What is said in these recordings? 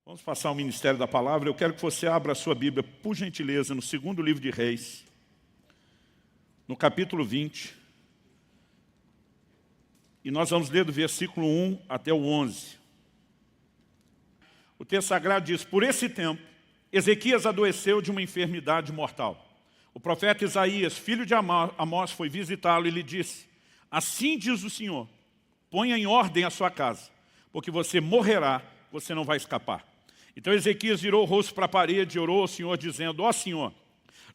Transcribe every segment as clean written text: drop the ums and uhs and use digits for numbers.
Vamos passar ao ministério da palavra. Eu quero que você abra a sua Bíblia, por gentileza, no segundo livro de Reis, no capítulo 20. E nós vamos ler do versículo 1 até o 11. O texto sagrado diz: por esse tempo, Ezequias adoeceu de uma enfermidade mortal. O profeta Isaías, filho de Amós, foi visitá-lo e lhe disse: assim diz o Senhor, ponha em ordem a sua casa, porque você morrerá, você não vai escapar. Então Ezequias virou o rosto para a parede e orou ao Senhor, dizendo: ó Senhor,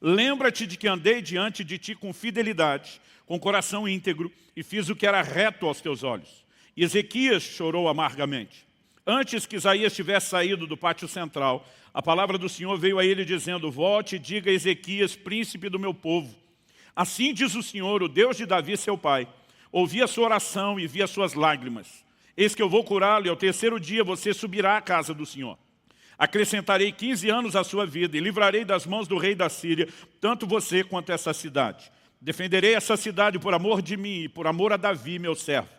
lembra-te de que andei diante de ti com fidelidade, com coração íntegro, e fiz o que era reto aos teus olhos. E Ezequias chorou amargamente. Antes que Isaías tivesse saído do pátio central, a palavra do Senhor veio a ele dizendo: volte e diga a Ezequias, príncipe do meu povo. Assim diz o Senhor, o Deus de Davi, seu pai: ouvi a sua oração e vi as suas lágrimas. Eis que eu vou curá-lo, e ao terceiro dia você subirá à casa do Senhor. Acrescentarei 15 anos à sua vida e livrarei das mãos do rei da Síria, tanto você quanto essa cidade. Defenderei essa cidade por amor de mim e por amor a Davi, meu servo.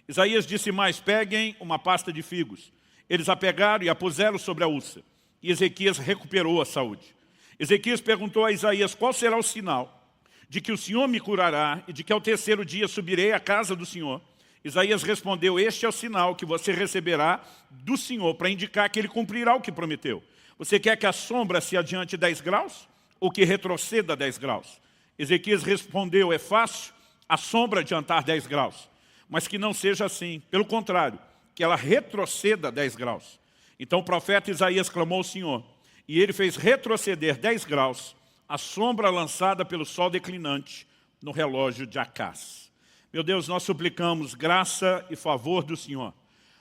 Isaías disse mais: peguem uma pasta de figos. Eles a pegaram e a puseram sobre a úlcera. E Ezequias recuperou a saúde. Ezequias perguntou a Isaías: qual será o sinal de que o Senhor me curará e de que ao terceiro dia subirei à casa do Senhor? Isaías respondeu: este é o sinal que você receberá do Senhor, para indicar que Ele cumprirá o que prometeu. Você quer que a sombra se adiante 10 graus? Ou que retroceda 10 graus? Ezequias respondeu: é fácil a sombra adiantar 10 graus, mas que não seja assim. Pelo contrário, que ela retroceda 10 graus. Então o profeta Isaías clamou ao Senhor, e ele fez retroceder 10 graus a sombra lançada pelo sol declinante no relógio de Acás. Meu Deus, nós suplicamos graça e favor do Senhor.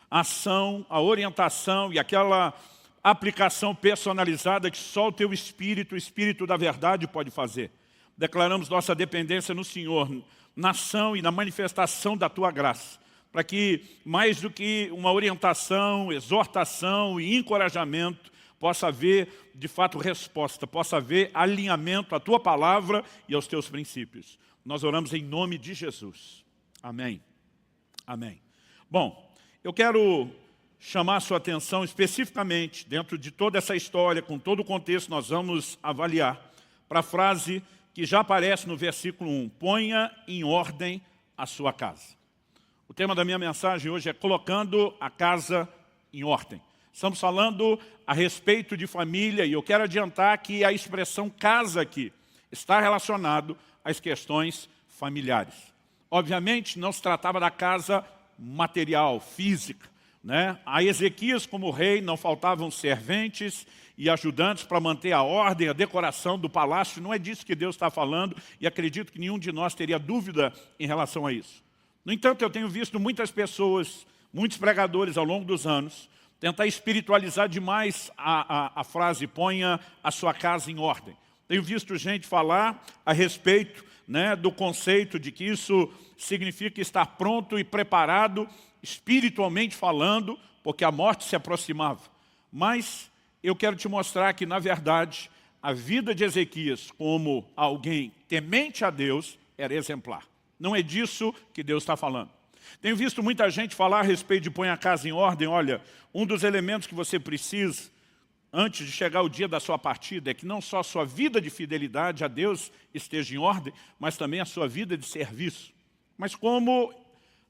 A ação, a orientação e aquela aplicação personalizada que só o Teu Espírito, o Espírito da verdade, pode fazer. Declaramos nossa dependência no Senhor, na ação e na manifestação da Tua graça, para que, mais do que uma orientação, exortação e encorajamento, possa haver, de fato, resposta, possa haver alinhamento à Tua palavra e aos Teus princípios. Nós oramos em nome de Jesus. Amém. Amém. Bom, eu quero chamar a sua atenção especificamente, dentro de toda essa história, com todo o contexto, nós vamos avaliar, para a frase que já aparece no versículo 1. Ponha em ordem a sua casa. O tema da minha mensagem hoje é colocando a casa em ordem. Estamos falando a respeito de família e eu quero adiantar que a expressão casa aqui está relacionado às questões familiares. Obviamente, não se tratava da casa material, física, né? A Ezequias, como rei, não faltavam serventes e ajudantes para manter a ordem, a decoração do palácio. Não é disso que Deus está falando e acredito que nenhum de nós teria dúvida em relação a isso. No entanto, eu tenho visto muitas pessoas, muitos pregadores ao longo dos anos, tentar espiritualizar demais a frase ponha a sua casa em ordem. Tenho visto gente falar a respeito, né, do conceito de que isso significa estar pronto e preparado, espiritualmente falando, porque a morte se aproximava. Mas eu quero te mostrar que, na verdade, a vida de Ezequias como alguém temente a Deus era exemplar. Não é disso que Deus está falando. Tenho visto muita gente falar a respeito de põe a casa em ordem. Olha, um dos elementos que você precisa antes de chegar o dia da sua partida, é que não só a sua vida de fidelidade a Deus esteja em ordem, mas também a sua vida de serviço. Mas como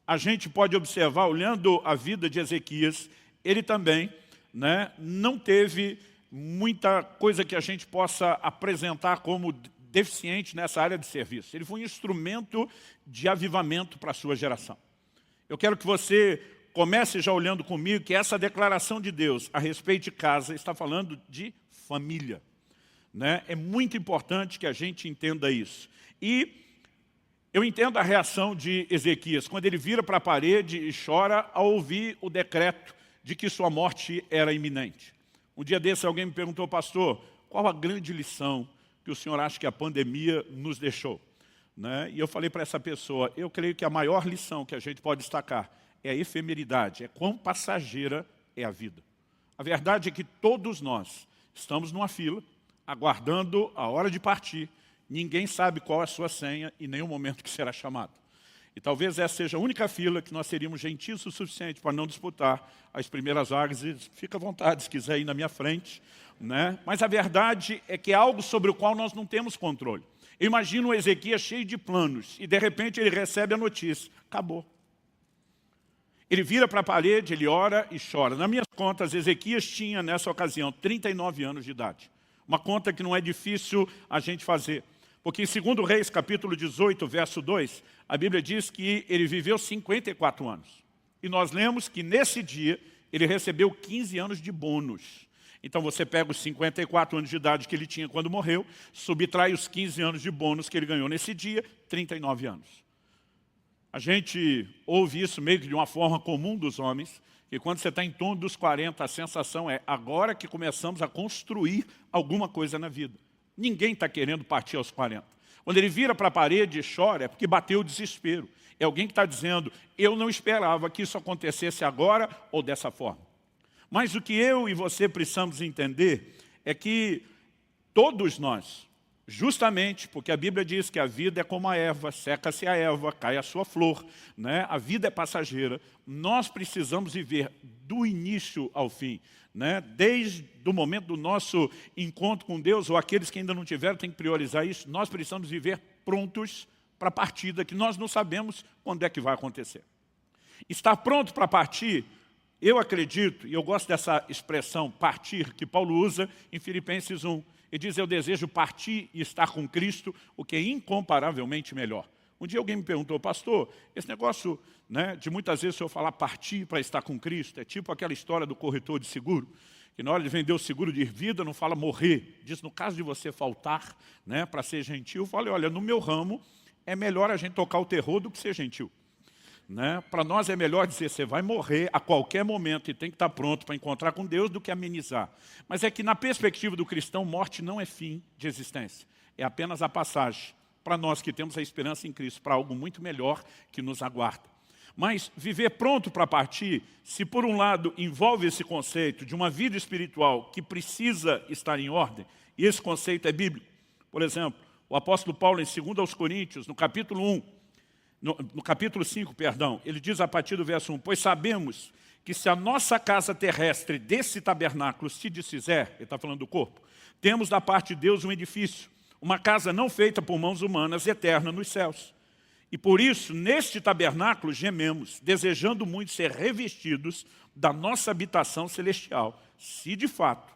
a gente pode observar, olhando a vida de Ezequias, ele também, né, não teve muita coisa que a gente possa apresentar como deficiente nessa área de serviço. Ele foi um instrumento de avivamento para a sua geração. Eu quero que você comece já olhando comigo que essa declaração de Deus a respeito de casa está falando de família, né? É muito importante que a gente entenda isso. E eu entendo a reação de Ezequias, quando ele vira para a parede e chora ao ouvir o decreto de que sua morte era iminente. Um dia desse alguém me perguntou: pastor, qual a grande lição que o senhor acha que a pandemia nos deixou? Né? E eu falei para essa pessoa: eu creio que a maior lição que a gente pode destacar é a efemeridade, é quão passageira é a vida. A verdade é que todos nós estamos numa fila, aguardando a hora de partir. Ninguém sabe qual é a sua senha e nem o momento que será chamado. E talvez essa seja a única fila que nós seríamos gentios o suficiente para não disputar as primeiras vagas. E fica à vontade se quiser ir na minha frente, né? Mas a verdade é que é algo sobre o qual nós não temos controle. Eu imagino o Ezequias cheio de planos e de repente ele recebe a notícia. Acabou. Ele vira para a parede, ele ora e chora. Nas minhas contas, Ezequias tinha nessa ocasião 39 anos de idade. Uma conta que não é difícil a gente fazer. Porque em 2 Reis, capítulo 18, verso 2, a Bíblia diz que ele viveu 54 anos. E nós lemos que nesse dia ele recebeu 15 anos de bônus. Então você pega os 54 anos de idade que ele tinha quando morreu, subtrai os 15 anos de bônus que ele ganhou nesse dia, 39 anos. A gente ouve isso meio que de uma forma comum dos homens, que quando você está em torno dos 40, a sensação é agora que começamos a construir alguma coisa na vida. Ninguém está querendo partir aos 40. Quando ele vira para a parede e chora, é porque bateu o desespero. É alguém que está dizendo, eu não esperava que isso acontecesse agora ou dessa forma. Mas o que eu e você precisamos entender é que todos nós, justamente porque a Bíblia diz que a vida é como a erva, seca-se a erva, cai a sua flor, né? A vida é passageira, nós precisamos viver do início ao fim. Né? Desde o momento do nosso encontro com Deus, ou aqueles que ainda não tiveram, tem que priorizar isso, nós precisamos viver prontos para a partida, que nós não sabemos quando é que vai acontecer. Estar pronto para partir, eu acredito, e eu gosto dessa expressão partir, que Paulo usa em Filipenses 1. Ele diz, eu desejo partir e estar com Cristo, o que é incomparavelmente melhor. Um dia alguém me perguntou, pastor, esse negócio, né, de muitas vezes o senhor falar partir para estar com Cristo, é tipo aquela história do corretor de seguro, que na hora de vender o seguro de vida não fala morrer, diz no caso de você faltar, né, para ser gentil, fala, olha, no meu ramo é melhor a gente tocar o terror do que ser gentil. Né? Para nós é melhor dizer, você vai morrer a qualquer momento e tem que estar pronto para encontrar com Deus do que amenizar. Mas é que na perspectiva do cristão, morte não é fim de existência, é apenas a passagem. Para nós que temos a esperança em Cristo, para algo muito melhor que nos aguarda. Mas viver pronto para partir, se por um lado envolve esse conceito de uma vida espiritual que precisa estar em ordem, e esse conceito é bíblico. Por exemplo, o apóstolo Paulo em 2 aos Coríntios, no capítulo 1, no capítulo 5, perdão, ele diz a partir do verso 1, pois sabemos que se a nossa casa terrestre desse tabernáculo se desfizer, ele está falando do corpo, temos da parte de Deus um edifício, uma casa não feita por mãos humanas, eterna nos céus. E por isso, neste tabernáculo, gememos, desejando muito ser revestidos da nossa habitação celestial, se de fato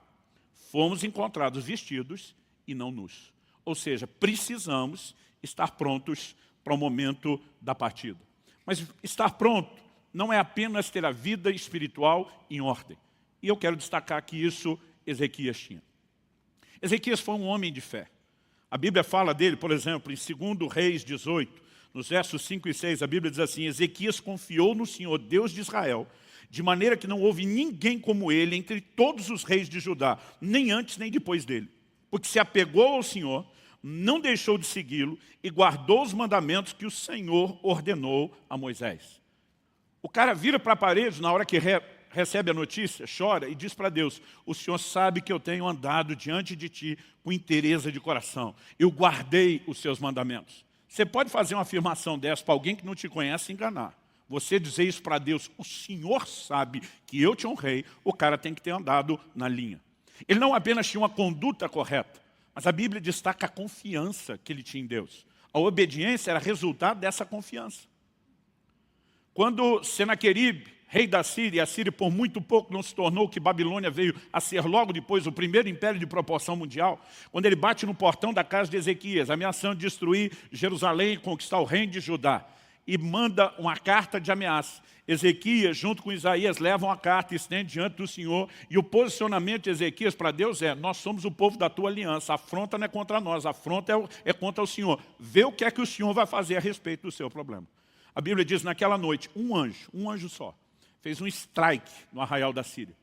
fomos encontrados vestidos e não nus. Ou seja, precisamos estar prontos para o momento da partida. Mas estar pronto não é apenas ter a vida espiritual em ordem. E eu quero destacar que isso Ezequias tinha. Ezequias foi um homem de fé. A Bíblia fala dele, por exemplo, em 2 Reis 18, nos versos 5 e 6, a Bíblia diz assim, Ezequias confiou no Senhor, Deus de Israel, de maneira que não houve ninguém como ele entre todos os reis de Judá, nem antes nem depois dele. Porque se apegou ao Senhor, não deixou de segui-lo e guardou os mandamentos que o Senhor ordenou a Moisés. O cara vira para a parede na hora que recebe a notícia, chora e diz para Deus, o Senhor sabe que eu tenho andado diante de Ti com inteireza de coração. Eu guardei os Seus mandamentos. Você pode fazer uma afirmação dessa para alguém que não te conhece e enganar. Você dizer isso para Deus, o Senhor sabe que eu te honrei, o cara tem que ter andado na linha. Ele não apenas tinha uma conduta correta, mas a Bíblia destaca a confiança que ele tinha em Deus. A obediência era resultado dessa confiança. Quando Senaqueribe, rei da Síria, e a Síria por muito pouco não se tornou o que Babilônia veio a ser logo depois, o primeiro império de proporção mundial, quando ele bate no portão da casa de Ezequias, ameaçando destruir Jerusalém e conquistar o reino de Judá, e manda uma carta de ameaça. Ezequias, junto com Isaías, levam a carta e estende diante do Senhor, e o posicionamento de Ezequias para Deus é, nós somos o povo da tua aliança, a afronta não é contra nós, a afronta é contra o Senhor. Vê o que é que o Senhor vai fazer a respeito do seu problema. A Bíblia diz, naquela noite, um anjo só, fez um strike no arraial da Síria.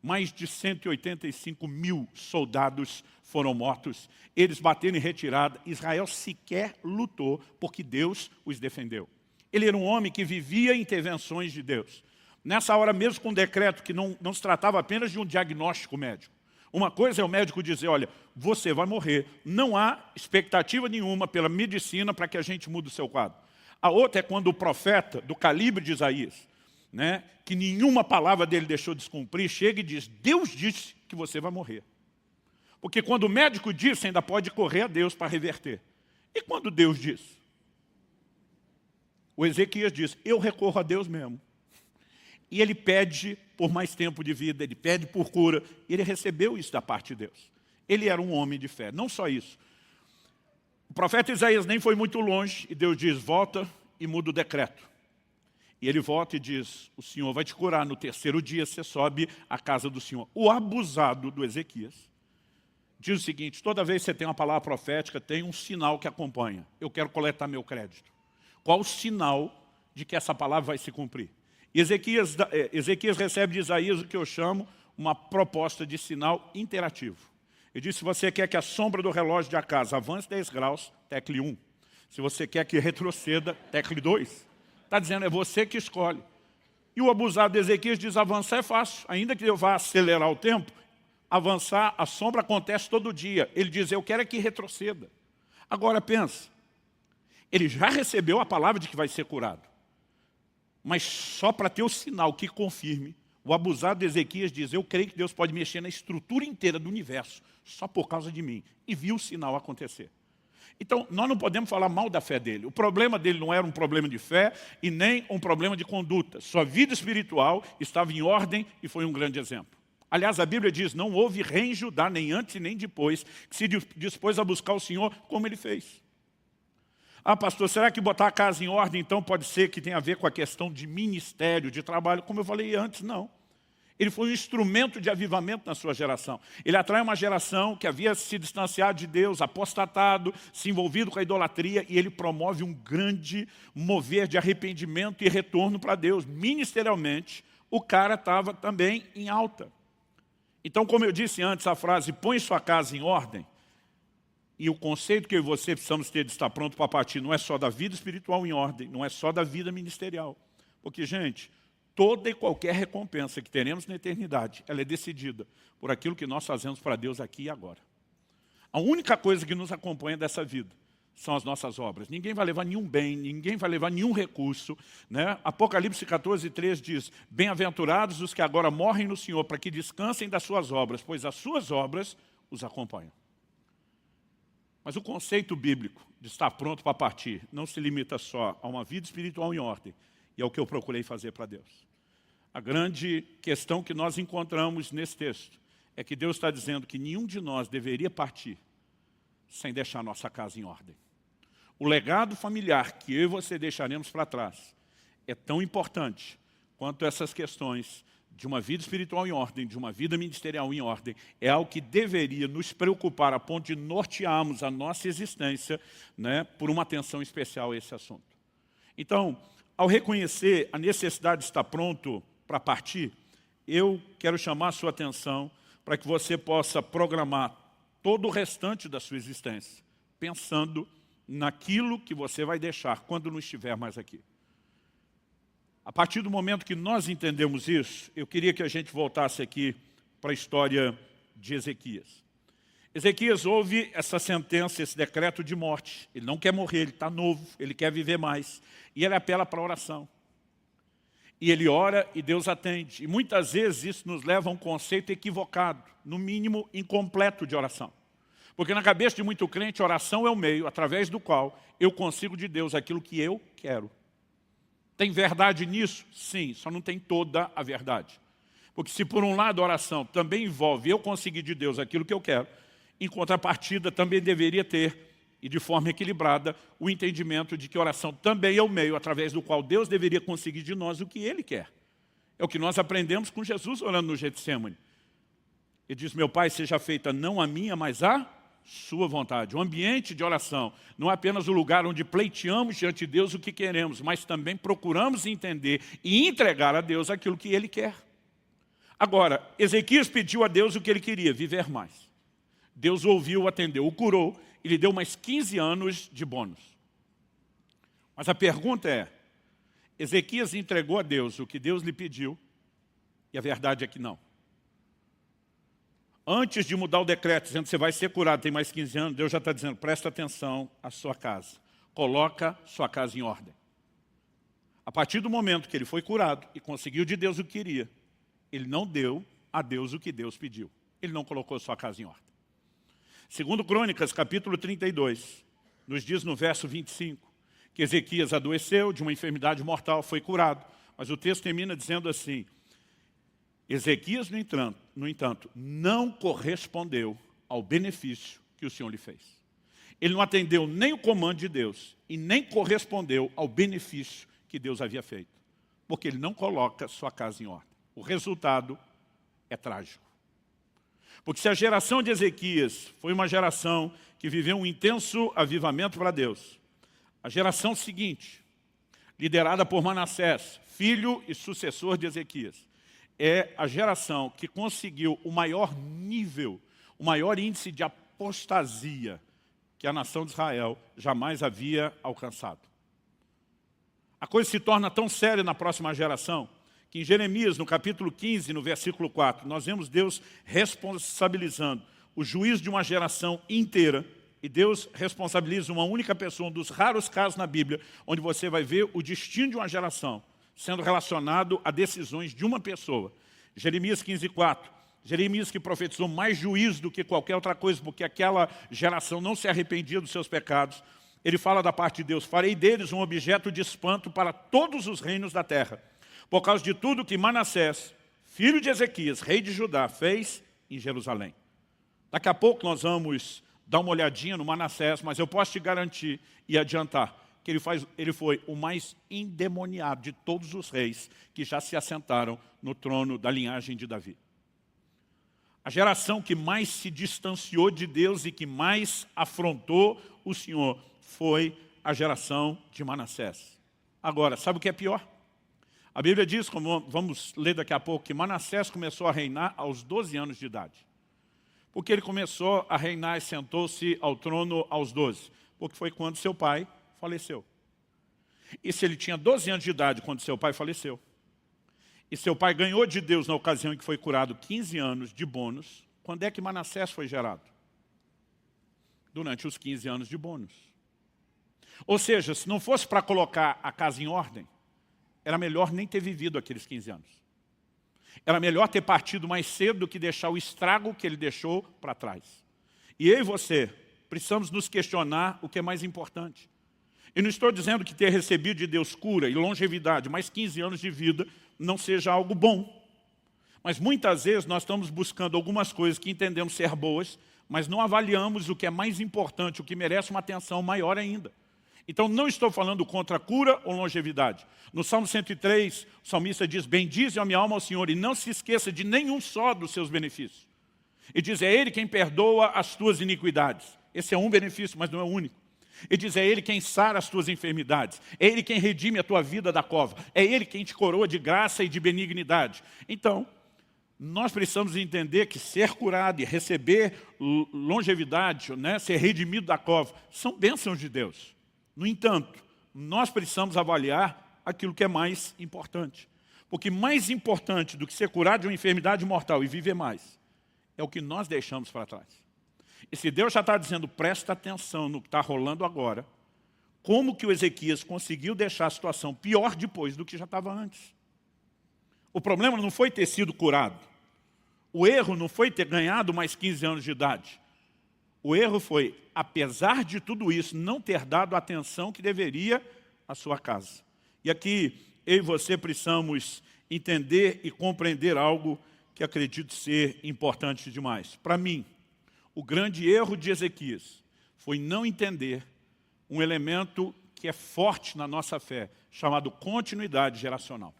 Mais de 185 mil soldados foram mortos. Eles bateram em retirada. Israel sequer lutou porque Deus os defendeu. Ele era um homem que vivia intervenções de Deus. Nessa hora mesmo com um decreto que não se tratava apenas de um diagnóstico médico. Uma coisa é o médico dizer, olha, você vai morrer. Não há expectativa nenhuma pela medicina para que a gente mude o seu quadro. A outra é quando o profeta, do calibre de Isaías, né, que nenhuma palavra dele deixou de descumprir, chega e diz, Deus disse que você vai morrer. Porque quando o médico disse, ainda pode correr a Deus para reverter. E quando Deus diz? O Ezequias diz, eu recorro a Deus mesmo. E ele pede por mais tempo de vida, ele pede por cura. E ele recebeu isso da parte de Deus. Ele era um homem de fé. Não só isso. O profeta Isaías nem foi muito longe e Deus diz, volta e muda o decreto. E ele volta e diz, o Senhor vai te curar, no terceiro dia você sobe à casa do Senhor. O abusado do Ezequias diz o seguinte, toda vez que você tem uma palavra profética, tem um sinal que acompanha. Eu quero coletar meu crédito. Qual o sinal de que essa palavra vai se cumprir? E Ezequias recebe de Isaías o que eu chamo uma proposta de sinal interativo. Ele diz, se você quer que a sombra do relógio de Acas avance 10 graus, tecle 1. Se você quer que retroceda, tecle 2. Está dizendo, é você que escolhe. E o abusado de Ezequias diz, avançar é fácil. Ainda que eu vá acelerar o tempo, avançar, a sombra acontece todo dia. Ele diz, eu quero é que retroceda. Agora pensa, ele já recebeu a palavra de que vai ser curado. Mas só para ter o sinal que confirme, o abusado de Ezequias diz, eu creio que Deus pode mexer na estrutura inteira do universo, só por causa de mim. E viu o sinal acontecer. Então, nós não podemos falar mal da fé dele. O problema dele não era um problema de fé e nem um problema de conduta. Sua vida espiritual estava em ordem e foi um grande exemplo. Aliás, a Bíblia diz, não houve rei em Judá, nem antes nem depois, que se dispôs a buscar o Senhor como ele fez. Ah, pastor, será que botar a casa em ordem, então, pode ser que tenha a ver com a questão de ministério, de trabalho? Como eu falei antes, não. Ele foi um instrumento de avivamento na sua geração. Ele atrai uma geração que havia se distanciado de Deus, apostatado, se envolvido com a idolatria, e ele promove um grande mover de arrependimento e retorno para Deus. Ministerialmente, o cara estava também em alta. Então, como eu disse antes, a frase, põe sua casa em ordem, e o conceito que eu e você precisamos ter de estar pronto para partir não é só da vida espiritual em ordem, não é só da vida ministerial. Porque, gente, toda e qualquer recompensa que teremos na eternidade, ela é decidida por aquilo que nós fazemos para Deus aqui e agora. A única coisa que nos acompanha dessa vida são as nossas obras. Ninguém vai levar nenhum bem, ninguém vai levar nenhum recurso, né? Apocalipse 14:3 diz, bem-aventurados os que agora morrem no Senhor, para que descansem das suas obras, pois as suas obras os acompanham. Mas o conceito bíblico de estar pronto para partir não se limita só a uma vida espiritual em ordem, e é o que eu procurei fazer para Deus. A grande questão que nós encontramos nesse texto é que Deus está dizendo que nenhum de nós deveria partir sem deixar nossa casa em ordem. O legado familiar que eu e você deixaremos para trás é tão importante quanto essas questões de uma vida espiritual em ordem, de uma vida ministerial em ordem, é algo que deveria nos preocupar a ponto de nortearmos a nossa existência, né, por uma atenção especial a esse assunto. Então, ao reconhecer a necessidade de estar pronto para partir, eu quero chamar a sua atenção para que você possa programar todo o restante da sua existência, pensando naquilo que você vai deixar quando não estiver mais aqui. A partir do momento que nós entendemos isso, eu queria que a gente voltasse aqui para a história de Ezequias. Ezequias ouve essa sentença, esse decreto de morte. Ele não quer morrer, ele está novo, ele quer viver mais. E ele apela para a oração. E ele ora e Deus atende. E muitas vezes isso nos leva a um conceito equivocado, no mínimo incompleto de oração. Porque na cabeça de muito crente, a oração é o meio através do qual eu consigo de Deus aquilo que eu quero. Tem verdade nisso? Sim, só não tem toda a verdade. Porque se por um lado a oração também envolve eu conseguir de Deus aquilo que eu quero, em contrapartida também deveria ter, e de forma equilibrada, o entendimento de que a oração também é o meio através do qual Deus deveria conseguir de nós o que Ele quer. É o que nós aprendemos com Jesus orando no Getsemane. Ele diz, meu Pai, seja feita não a minha, mas a sua vontade. O ambiente de oração não é apenas o lugar onde pleiteamos diante de Deus o que queremos, mas também procuramos entender e entregar a Deus aquilo que Ele quer. Agora, Ezequias pediu a Deus o que ele queria, viver mais. Deus ouviu, atendeu, o curou e lhe deu mais 15 anos de bônus. Mas a pergunta é, Ezequias entregou a Deus o que Deus lhe pediu? E a verdade é que não. Antes de mudar o decreto, dizendo que você vai ser curado, tem mais 15 anos, Deus já está dizendo, presta atenção à sua casa. Coloca sua casa em ordem. A partir do momento que ele foi curado e conseguiu de Deus o que queria, ele não deu a Deus o que Deus pediu. Ele não colocou sua casa em ordem. Segundo Crônicas, capítulo 32, nos diz no verso 25, que Ezequias adoeceu de uma enfermidade mortal, foi curado. Mas o texto termina dizendo assim: Ezequias, no entanto, não correspondeu ao benefício que o Senhor lhe fez. Ele não atendeu nem o comando de Deus e nem correspondeu ao benefício que Deus havia feito, porque ele não coloca sua casa em ordem. O resultado é trágico. Porque se a geração de Ezequias foi uma geração que viveu um intenso avivamento para Deus, a geração seguinte, liderada por Manassés, filho e sucessor de Ezequias, é a geração que conseguiu o maior nível, o maior índice de apostasia que a nação de Israel jamais havia alcançado. A coisa se torna tão séria na próxima geração que em Jeremias, no capítulo 15, no versículo 4, nós vemos Deus responsabilizando o juízo de uma geração inteira, e Deus responsabiliza uma única pessoa, um dos raros casos na Bíblia, onde você vai ver o destino de uma geração sendo relacionado a decisões de uma pessoa. Jeremias 15, 4. Jeremias, que profetizou mais juízo do que qualquer outra coisa, porque aquela geração não se arrependia dos seus pecados. Ele fala da parte de Deus: farei deles um objeto de espanto para todos os reinos da terra, por causa de tudo que Manassés, filho de Ezequias, rei de Judá, fez em Jerusalém. Daqui a pouco nós vamos dar uma olhadinha no Manassés, mas eu posso te garantir e adiantar que ele foi o mais endemoniado de todos os reis que já se assentaram no trono da linhagem de Davi. A geração que mais se distanciou de Deus e que mais afrontou o Senhor foi a geração de Manassés. Agora, sabe o que é pior? A Bíblia diz, como vamos ler daqui a pouco, que Manassés começou a reinar aos 12 anos de idade. Por que ele começou a reinar e sentou-se ao trono aos 12? Porque foi quando seu pai faleceu. E se ele tinha 12 anos de idade quando seu pai faleceu, e seu pai ganhou de Deus na ocasião em que foi curado 15 anos de bônus, quando é que Manassés foi gerado? Durante os 15 anos de bônus. Ou seja, se não fosse para colocar a casa em ordem, era melhor nem ter vivido aqueles 15 anos. Era melhor ter partido mais cedo do que deixar o estrago que ele deixou para trás. E eu e você precisamos nos questionar o que é mais importante. Eu não estou dizendo que ter recebido de Deus cura e longevidade, mais 15 anos de vida, não seja algo bom. Mas muitas vezes nós estamos buscando algumas coisas que entendemos ser boas, mas não avaliamos o que é mais importante, o que merece uma atenção maior ainda. Então não estou falando contra cura ou longevidade. No Salmo 103, o salmista diz: bendize a minha alma ao Senhor e não se esqueça de nenhum só dos seus benefícios. E diz: é Ele quem perdoa as tuas iniquidades. Esse é um benefício, mas não é o único. E diz: é Ele quem sara as tuas enfermidades. É Ele quem redime a tua vida da cova. É Ele quem te coroa de graça e de benignidade. Então, nós precisamos entender que ser curado e receber longevidade, né, ser redimido da cova, são bênçãos de Deus. No entanto, nós precisamos avaliar aquilo que é mais importante. Porque mais importante do que ser curado de uma enfermidade mortal e viver mais, é o que nós deixamos para trás. E se Deus já está dizendo, presta atenção no que está rolando agora, como que o Ezequias conseguiu deixar a situação pior depois do que já estava antes? O problema não foi ter sido curado. O erro não foi ter ganhado mais 15 anos de idade. O erro foi, apesar de tudo isso, não ter dado a atenção que deveria à sua casa. E aqui, eu e você precisamos entender e compreender algo que acredito ser importante demais. Para mim, o grande erro de Ezequias foi não entender um elemento que é forte na nossa fé, chamado continuidade geracional.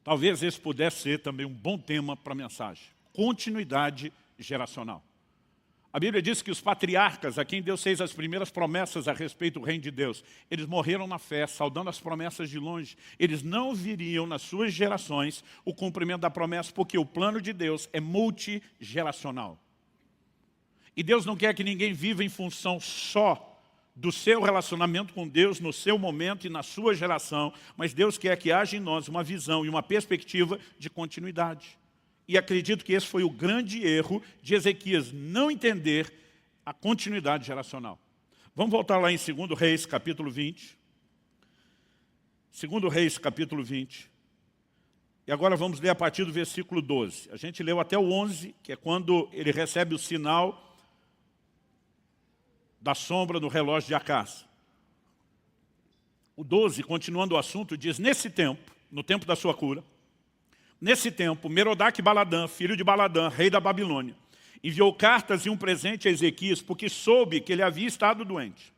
Talvez esse pudesse ser também um bom tema para a mensagem. Continuidade geracional. A Bíblia diz que os patriarcas, a quem Deus fez as primeiras promessas a respeito do reino de Deus, eles morreram na fé, saudando as promessas de longe. Eles não viriam nas suas gerações o cumprimento da promessa, porque o plano de Deus é multigeracional. E Deus não quer que ninguém viva em função só do seu relacionamento com Deus, no seu momento e na sua geração, mas Deus quer que haja em nós uma visão e uma perspectiva de continuidade. E acredito que esse foi o grande erro de Ezequias, não entender a continuidade geracional. Vamos voltar lá em 2 Reis, capítulo 20. 2 Reis, capítulo 20. E agora vamos ler a partir do versículo 12. A gente leu até o 11, que é quando ele recebe o sinal da sombra no relógio de Acás. O 12, continuando o assunto, diz: nesse tempo, no tempo da sua cura, nesse tempo, Merodach-Baladã, filho de Baladã, rei da Babilônia, enviou cartas e um presente a Ezequias, porque soube que ele havia estado doente.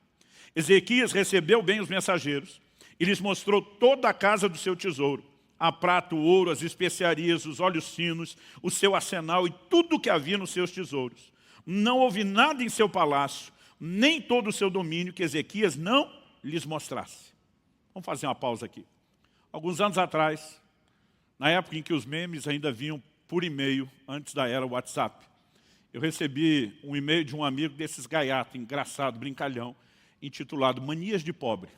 Ezequias recebeu bem os mensageiros e lhes mostrou toda a casa do seu tesouro, a prata, o ouro, as especiarias, os óleos finos, o seu arsenal e tudo o que havia nos seus tesouros. Não houve nada em seu palácio, nem todo o seu domínio que Ezequias não lhes mostrasse. Vamos fazer uma pausa aqui. Alguns anos atrás, na época em que os memes ainda vinham por e-mail, antes da era WhatsApp, eu recebi um e-mail de um amigo desses gaiatos, engraçado, brincalhão, intitulado Manias de Pobre.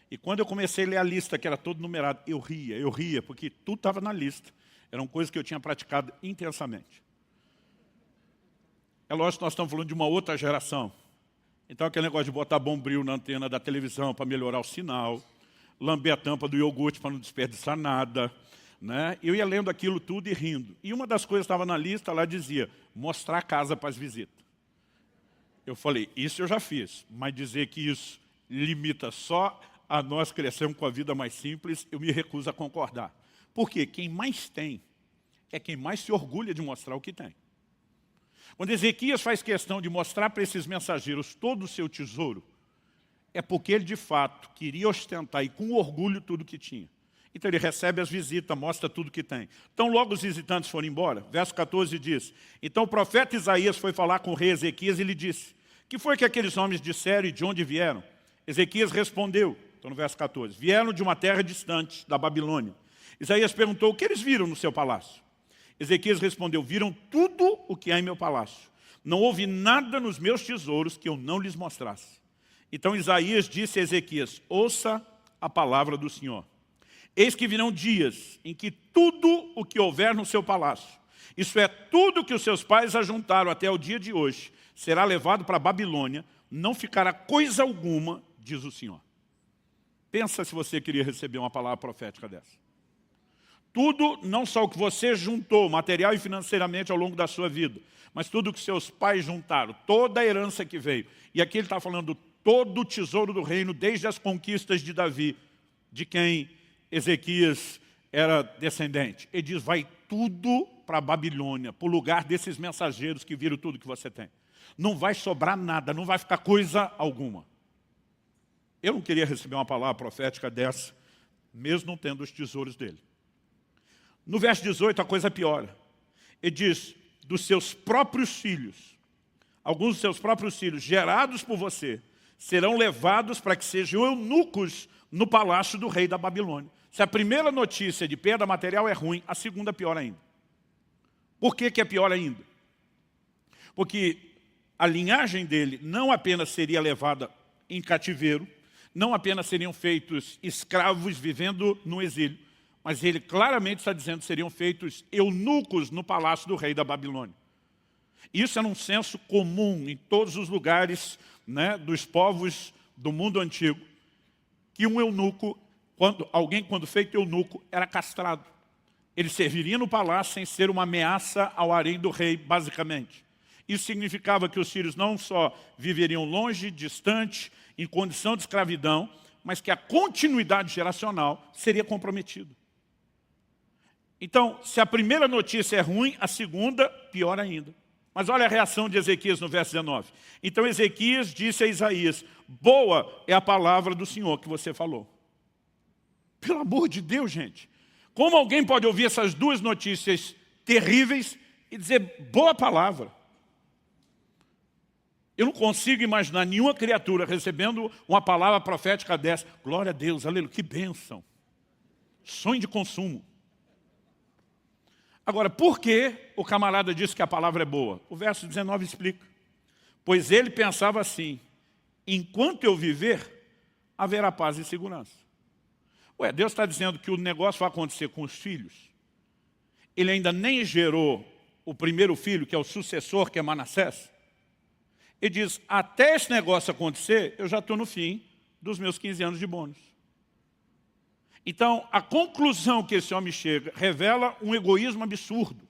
E quando eu comecei a ler a lista, que era todo numerado, eu ria, porque tudo estava na lista. Eram coisas que eu tinha praticado intensamente. É lógico que nós estamos falando de uma outra geração. Então aquele negócio de botar bombril na antena da televisão para melhorar o sinal, lamber a tampa do iogurte para não desperdiçar nada, né? Eu ia lendo aquilo tudo e rindo. E uma das coisas que estava na lista, lá dizia, mostrar a casa para as visitas. Eu falei, isso eu já fiz, mas dizer que isso limita só a nós crescermos com a vida mais simples, eu me recuso a concordar. Porque quem mais tem é quem mais se orgulha de mostrar o que tem. Quando Ezequias faz questão de mostrar para esses mensageiros todo o seu tesouro, é porque ele de fato queria ostentar e com orgulho tudo que tinha. Então ele recebe as visitas, mostra tudo que tem. Então logo os visitantes foram embora. Verso 14 diz, então o profeta Isaías foi falar com o rei Ezequias e lhe disse, que foi que aqueles homens disseram e de onde vieram? Ezequias respondeu, então no verso 14, vieram de uma terra distante, da Babilônia. Isaías perguntou, o que eles viram no seu palácio? Ezequias respondeu, viram tudo o que há em meu palácio. Não houve nada nos meus tesouros que eu não lhes mostrasse. Então Isaías disse a Ezequias, ouça a palavra do Senhor. Eis que virão dias em que tudo o que houver no seu palácio, isso é, tudo que os seus pais ajuntaram até o dia de hoje, será levado para a Babilônia, não ficará coisa alguma, diz o Senhor. Pensa se você queria receber uma palavra profética dessa. Tudo, não só o que você juntou, material e financeiramente ao longo da sua vida, mas tudo o que seus pais juntaram, toda a herança que veio. E aqui ele está falando todo o tesouro do reino, desde as conquistas de Davi, de quem Ezequias era descendente. Ele diz, vai tudo para a Babilônia, para o lugar desses mensageiros que viram tudo que você tem. Não vai sobrar nada, não vai ficar coisa alguma. Eu não queria receber uma palavra profética dessa, mesmo não tendo os tesouros dele. No verso 18 a coisa piora. Ele diz, dos seus próprios filhos, alguns dos seus próprios filhos, gerados por você, serão levados para que sejam eunucos no palácio do rei da Babilônia. Se a primeira notícia de perda material é ruim, a segunda é pior ainda. Por que é pior ainda? Porque a linhagem dele não apenas seria levada em cativeiro, não apenas seriam feitos escravos vivendo no exílio, mas ele claramente está dizendo que seriam feitos eunucos no palácio do rei da Babilônia. Isso era um senso comum em todos os lugares, né, dos povos do mundo antigo, que um eunuco, quando feito eunuco, era castrado. Ele serviria no palácio sem ser uma ameaça ao harém do rei, basicamente. Isso significava que os filhos não só viveriam longe, distante, em condição de escravidão, mas que a continuidade geracional seria comprometida. Então, se a primeira notícia é ruim, a segunda, pior ainda. Mas olha a reação de Ezequias no verso 19. Então Ezequias disse a Isaías, boa é a palavra do Senhor que você falou. Pelo amor de Deus, gente. Como alguém pode ouvir essas duas notícias terríveis e dizer boa palavra? Eu não consigo imaginar nenhuma criatura recebendo uma palavra profética dessa. Glória a Deus, aleluia, que bênção. Sonho de consumo. Agora, por que o camarada disse que a palavra é boa? O verso 19 explica. Pois ele pensava assim, enquanto eu viver, haverá paz e segurança. Ué, Deus está dizendo que o negócio vai acontecer com os filhos. Ele ainda nem gerou o primeiro filho, que é o sucessor, que é Manassés. Ele diz, até esse negócio acontecer, eu já estou no fim dos meus 15 anos de bônus. Então, a conclusão que esse homem chega revela um egoísmo absurdo.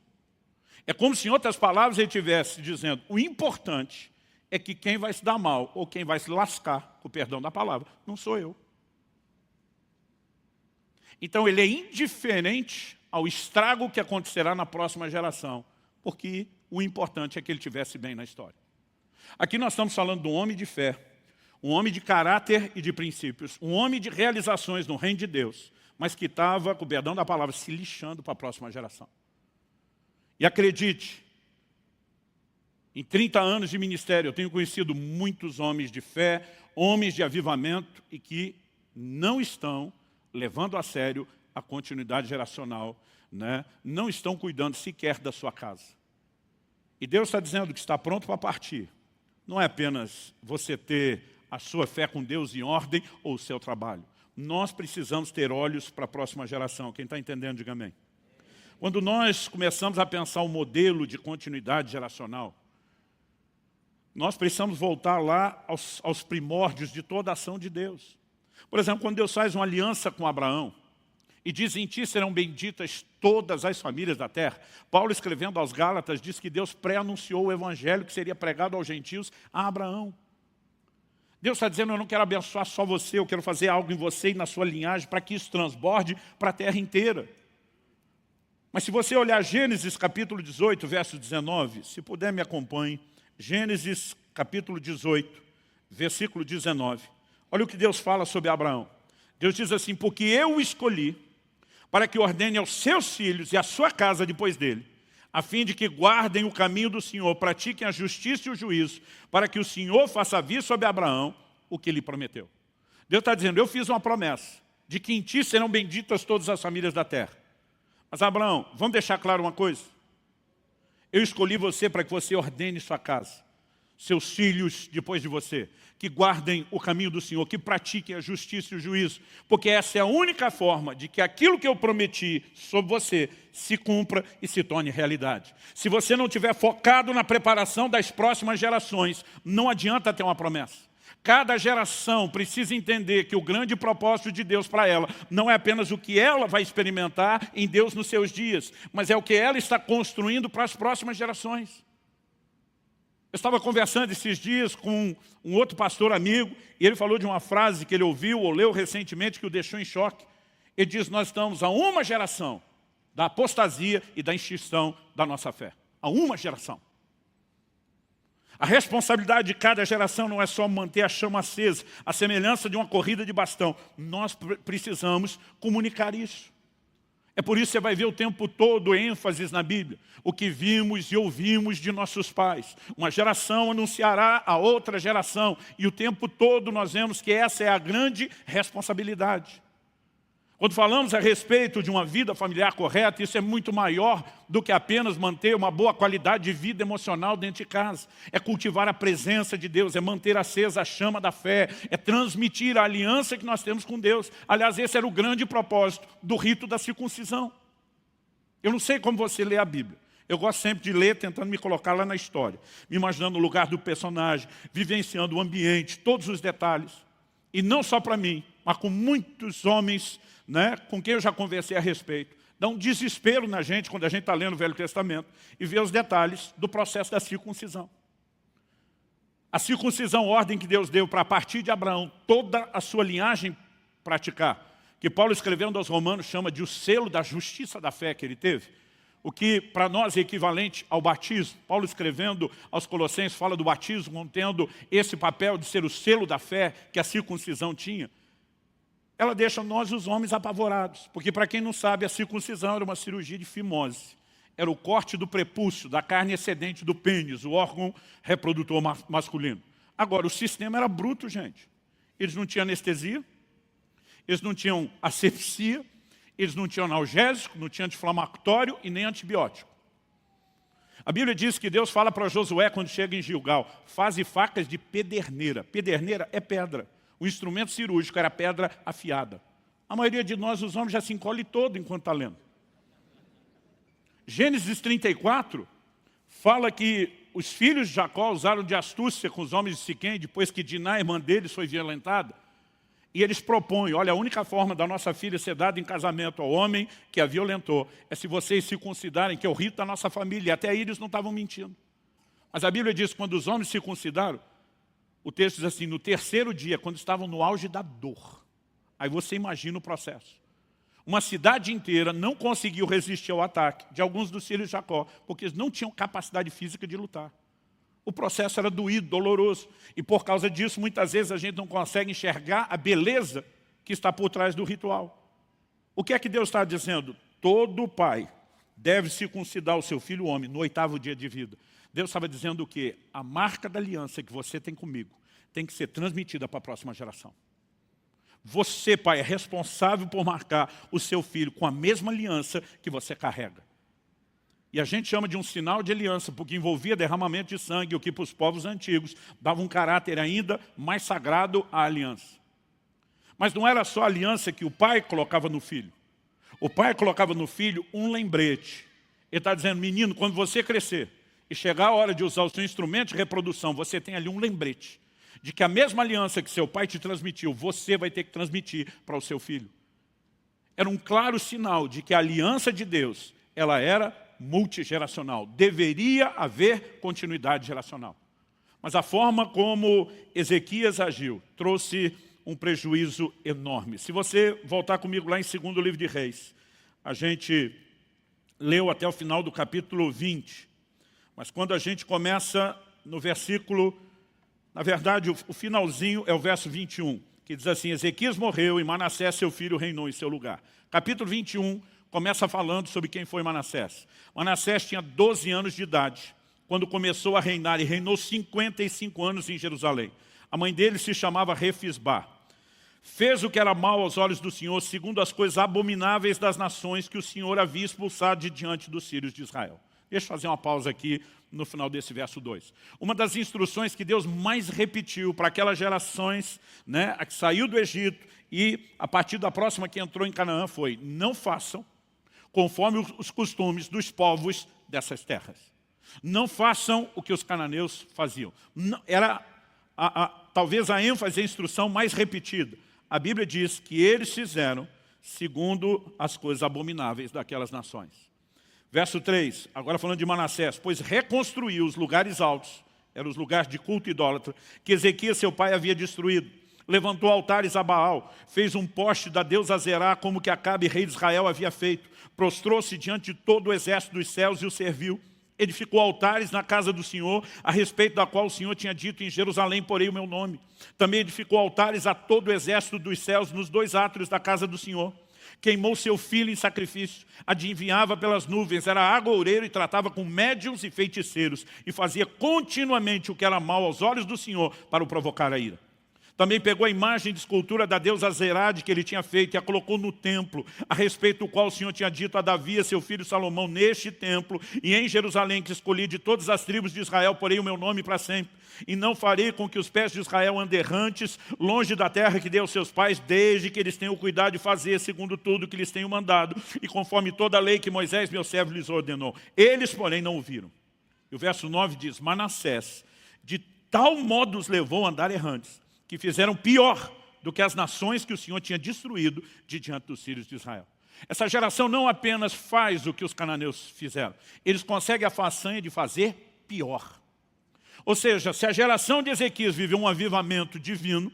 É como se, em outras palavras, ele estivesse dizendo, o importante é que quem vai se dar mal, ou quem vai se lascar, com o perdão da palavra, não sou eu. Então, ele é indiferente ao estrago que acontecerá na próxima geração, porque o importante é que ele estivesse bem na história. Aqui nós estamos falando de um homem de fé, um homem de caráter e de princípios, um homem de realizações no reino de Deus, mas que estava, com o perdão da palavra, se lixando para a próxima geração. E acredite, em 30 anos de ministério, eu tenho conhecido muitos homens de fé, homens de avivamento, e que não estão levando a sério a continuidade geracional, né? Não estão cuidando sequer da sua casa. E Deus está dizendo que está pronto para partir. Não é apenas você ter a sua fé com Deus em ordem ou o seu trabalho. Nós precisamos ter olhos para a próxima geração. Quem está entendendo, diga amém. Quando nós começamos a pensar um modelo de continuidade geracional, nós precisamos voltar lá aos primórdios de toda a ação de Deus. Por exemplo, quando Deus faz uma aliança com Abraão e diz, em ti serão benditas todas as famílias da terra. Paulo, escrevendo aos Gálatas, diz que Deus pré-anunciou o evangelho que seria pregado aos gentios a Abraão. Deus está dizendo, eu não quero abençoar só você, eu quero fazer algo em você e na sua linhagem para que isso transborde para a terra inteira. Mas se você olhar Gênesis capítulo 18, verso 19, se puder me acompanhe, Gênesis capítulo 18, versículo 19. Olha o que Deus fala sobre Abraão. Deus diz assim, porque eu o escolhi para que ordene aos seus filhos e à sua casa depois dele, a fim de que guardem o caminho do Senhor, pratiquem a justiça e o juízo, para que o Senhor faça vir sobre Abraão o que lhe prometeu. Deus está dizendo, eu fiz uma promessa, de que em ti serão benditas todas as famílias da terra. Mas Abraão, vamos deixar claro uma coisa? Eu escolhi você para que você ordene sua casa, seus filhos depois de você, que guardem o caminho do Senhor, que pratiquem a justiça e o juízo, porque essa é a única forma de que aquilo que eu prometi sobre você se cumpra e se torne realidade. Se você não estiver focado na preparação das próximas gerações, não adianta ter uma promessa. Cada geração precisa entender que o grande propósito de Deus para ela não é apenas o que ela vai experimentar em Deus nos seus dias, mas é o que ela está construindo para as próximas gerações. Eu estava conversando esses dias com um outro pastor amigo, e ele falou de uma frase que ele ouviu ou leu recentemente que o deixou em choque. Ele diz, nós estamos a uma geração da apostasia e da extinção da nossa fé. A uma geração. A responsabilidade de cada geração não é só manter a chama acesa, a semelhança de uma corrida de bastão. Nós precisamos comunicar isso. É por isso que você vai ver o tempo todo ênfases na Bíblia. O que vimos e ouvimos de nossos pais. Uma geração anunciará a outra geração. E o tempo todo nós vemos que essa é a grande responsabilidade. Quando falamos a respeito de uma vida familiar correta, isso é muito maior do que apenas manter uma boa qualidade de vida emocional dentro de casa. É cultivar a presença de Deus, é manter acesa a chama da fé, é transmitir a aliança que nós temos com Deus. Aliás, esse era o grande propósito do rito da circuncisão. Eu não sei como você lê a Bíblia. Eu gosto sempre de ler, tentando me colocar lá na história, me imaginando no lugar do personagem, vivenciando o ambiente, todos os detalhes. E não só para mim, mas com muitos homens, né, com quem eu já conversei a respeito. Dá um desespero na gente quando a gente está lendo o Velho Testamento e vê os detalhes do processo da circuncisão. A circuncisão, ordem que Deus deu para a partir de Abraão, toda a sua linhagem praticar, que Paulo escrevendo aos Romanos chama de o selo da justiça da fé que ele teve, o que para nós é equivalente ao batismo. Paulo escrevendo aos Colossenses fala do batismo, contendo esse papel de ser o selo da fé que a circuncisão tinha. Ela deixa nós, os homens, apavorados. Porque, para quem não sabe, a circuncisão era uma cirurgia de fimose. Era o corte do prepúcio, da carne excedente do pênis, o órgão reprodutor masculino. Agora, o sistema era bruto, gente. Eles não tinham anestesia, eles não tinham asepsia, eles não tinham analgésico, não tinham anti-inflamatório e nem antibiótico. A Bíblia diz que Deus fala para Josué quando chega em Gilgal, faze facas de pederneira. Pederneira é pedra. O instrumento cirúrgico era pedra afiada. A maioria de nós, os homens, já se encolhe todo enquanto está lendo. Gênesis 34 fala que os filhos de Jacó usaram de astúcia com os homens de Siquém, depois que Diná, irmã deles, foi violentada. E eles propõem, olha, a única forma da nossa filha ser dada em casamento ao homem que a violentou é se vocês se considerarem que é o rito da nossa família. E até aí eles não estavam mentindo. Mas a Bíblia diz que quando os homens se circuncidaram, o texto diz assim, no terceiro dia, quando estavam no auge da dor. Aí você imagina o processo. Uma cidade inteira não conseguiu resistir ao ataque de alguns dos filhos de Jacó, porque eles não tinham capacidade física de lutar. O processo era doído, doloroso. E por causa disso, muitas vezes a gente não consegue enxergar a beleza que está por trás do ritual. O que é que Deus está dizendo? Todo pai deve circuncidar o seu filho homem no 8º dia de vida. Deus estava dizendo o quê? A marca da aliança que você tem comigo tem que ser transmitida para a próxima geração. Você, pai, é responsável por marcar o seu filho com a mesma aliança que você carrega. E a gente chama de um sinal de aliança, porque envolvia derramamento de sangue, o que para os povos antigos dava um caráter ainda mais sagrado à aliança. Mas não era só a aliança que o pai colocava no filho. O pai colocava no filho um lembrete. Ele está dizendo, menino, quando você crescer e chegar a hora de usar o seu instrumento de reprodução, você tem ali um lembrete de que a mesma aliança que seu pai te transmitiu, você vai ter que transmitir para o seu filho. Era um claro sinal de que a aliança de Deus, ela era multigeracional. Deveria haver continuidade geracional. Mas a forma como Ezequias agiu trouxe um prejuízo enorme. Se você voltar comigo lá em 2º livro de Reis, a gente leu até o final do capítulo 20. Mas quando a gente começa no versículo, na verdade o finalzinho é o verso 21, que diz assim, Ezequias morreu e Manassés, seu filho, reinou em seu lugar. Capítulo 21 começa falando sobre quem foi Manassés. Manassés tinha 12 anos de idade quando começou a reinar e reinou 55 anos em Jerusalém. A mãe dele se chamava Refisbá. Fez o que era mal aos olhos do Senhor, segundo as coisas abomináveis das nações que o Senhor havia expulsado de diante dos sírios de Israel. Deixa eu fazer uma pausa aqui no final desse verso 2. Uma das instruções que Deus mais repetiu para aquelas gerações, né, a que saiu do Egito e a partir da próxima que entrou em Canaã foi, não façam conforme os costumes dos povos dessas terras. Não façam o que os cananeus faziam. Era talvez a ênfase, a instrução mais repetida. A Bíblia diz que eles fizeram segundo as coisas abomináveis daquelas nações. Verso 3, agora falando de Manassés, pois reconstruiu os lugares altos, eram os lugares de culto idólatra, que Ezequias, seu pai, havia destruído. Levantou altares a Baal, fez um poste da deusa Zerá, como que Acabe, rei de Israel, havia feito. Prostrou-se diante de todo o exército dos céus e o serviu. Edificou altares na casa do Senhor, a respeito da qual o Senhor tinha dito, em Jerusalém porei o meu nome. Também edificou altares a todo o exército dos céus, nos 2 átrios da casa do Senhor. Queimou seu filho em sacrifício, adivinhava pelas nuvens, era agoureiro e tratava com médiuns e feiticeiros, e fazia continuamente o que era mal aos olhos do Senhor, para o provocar a ira. Também pegou a imagem de escultura da deusa Zerade que ele tinha feito e a colocou no templo, a respeito do qual o Senhor tinha dito a Davi, seu filho Salomão, neste templo e em Jerusalém, que escolhi de todas as tribos de Israel, porei o meu nome para sempre. E não farei com que os pés de Israel andem errantes, longe da terra que dei aos seus pais, desde que eles tenham cuidado de fazer segundo tudo que lhes tenho mandado, e conforme toda a lei que Moisés, meu servo, lhes ordenou. Eles, porém, não ouviram. E o verso 9 diz, Manassés, de tal modo os levou a andar errantes, que fizeram pior do que as nações que o Senhor tinha destruído de diante dos filhos de Israel. Essa geração não apenas faz o que os cananeus fizeram, eles conseguem a façanha de fazer pior. Ou seja, se a geração de Ezequias viveu um avivamento divino,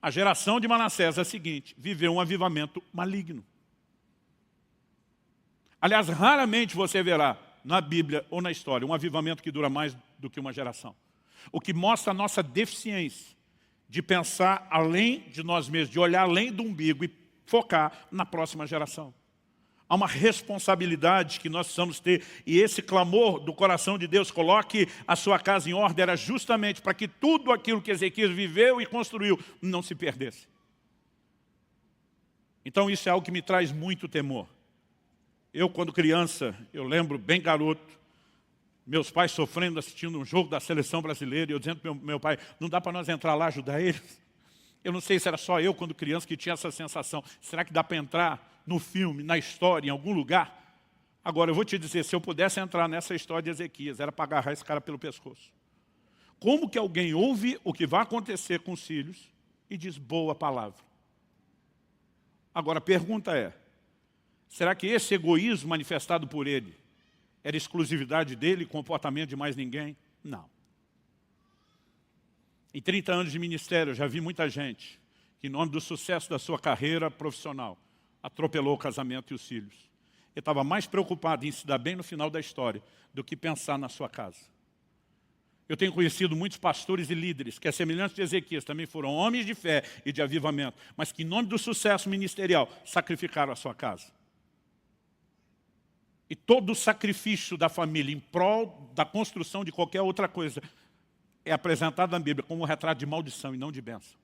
a geração de Manassés, a seguinte, viveu um avivamento maligno. Aliás, raramente você verá na Bíblia ou na história um avivamento que dura mais do que uma geração. O que mostra a nossa deficiência de pensar além de nós mesmos, de olhar além do umbigo e focar na próxima geração. Há uma responsabilidade que nós precisamos ter, e esse clamor do coração de Deus, coloque a sua casa em ordem, era justamente para que tudo aquilo que Ezequias viveu e construiu não se perdesse. Então isso é algo que me traz muito temor. Eu, quando criança, eu lembro bem garoto, meus pais sofrendo, assistindo um jogo da seleção brasileira, e eu dizendo para meu pai, não dá para nós entrar lá ajudar eles? Eu não sei se era só eu, quando criança, que tinha essa sensação. Será que dá para entrar no filme, na história, em algum lugar? Agora, eu vou te dizer, se eu pudesse entrar nessa história de Ezequias, era para agarrar esse cara pelo pescoço. Como que alguém ouve o que vai acontecer com os filhos e diz boa palavra? Agora, a pergunta é, será que esse egoísmo manifestado por ele era exclusividade dele, comportamento de mais ninguém? Não. Em 30 anos de ministério, eu já vi muita gente que, em nome do sucesso da sua carreira profissional, atropelou o casamento e os filhos. Ele estava mais preocupado em se dar bem no final da história do que pensar na sua casa. Eu tenho conhecido muitos pastores e líderes que, a semelhança de Ezequias, também foram homens de fé e de avivamento, mas que, em nome do sucesso ministerial, sacrificaram a sua casa. E todo o sacrifício da família em prol da construção de qualquer outra coisa é apresentado na Bíblia como um retrato de maldição e não de bênção.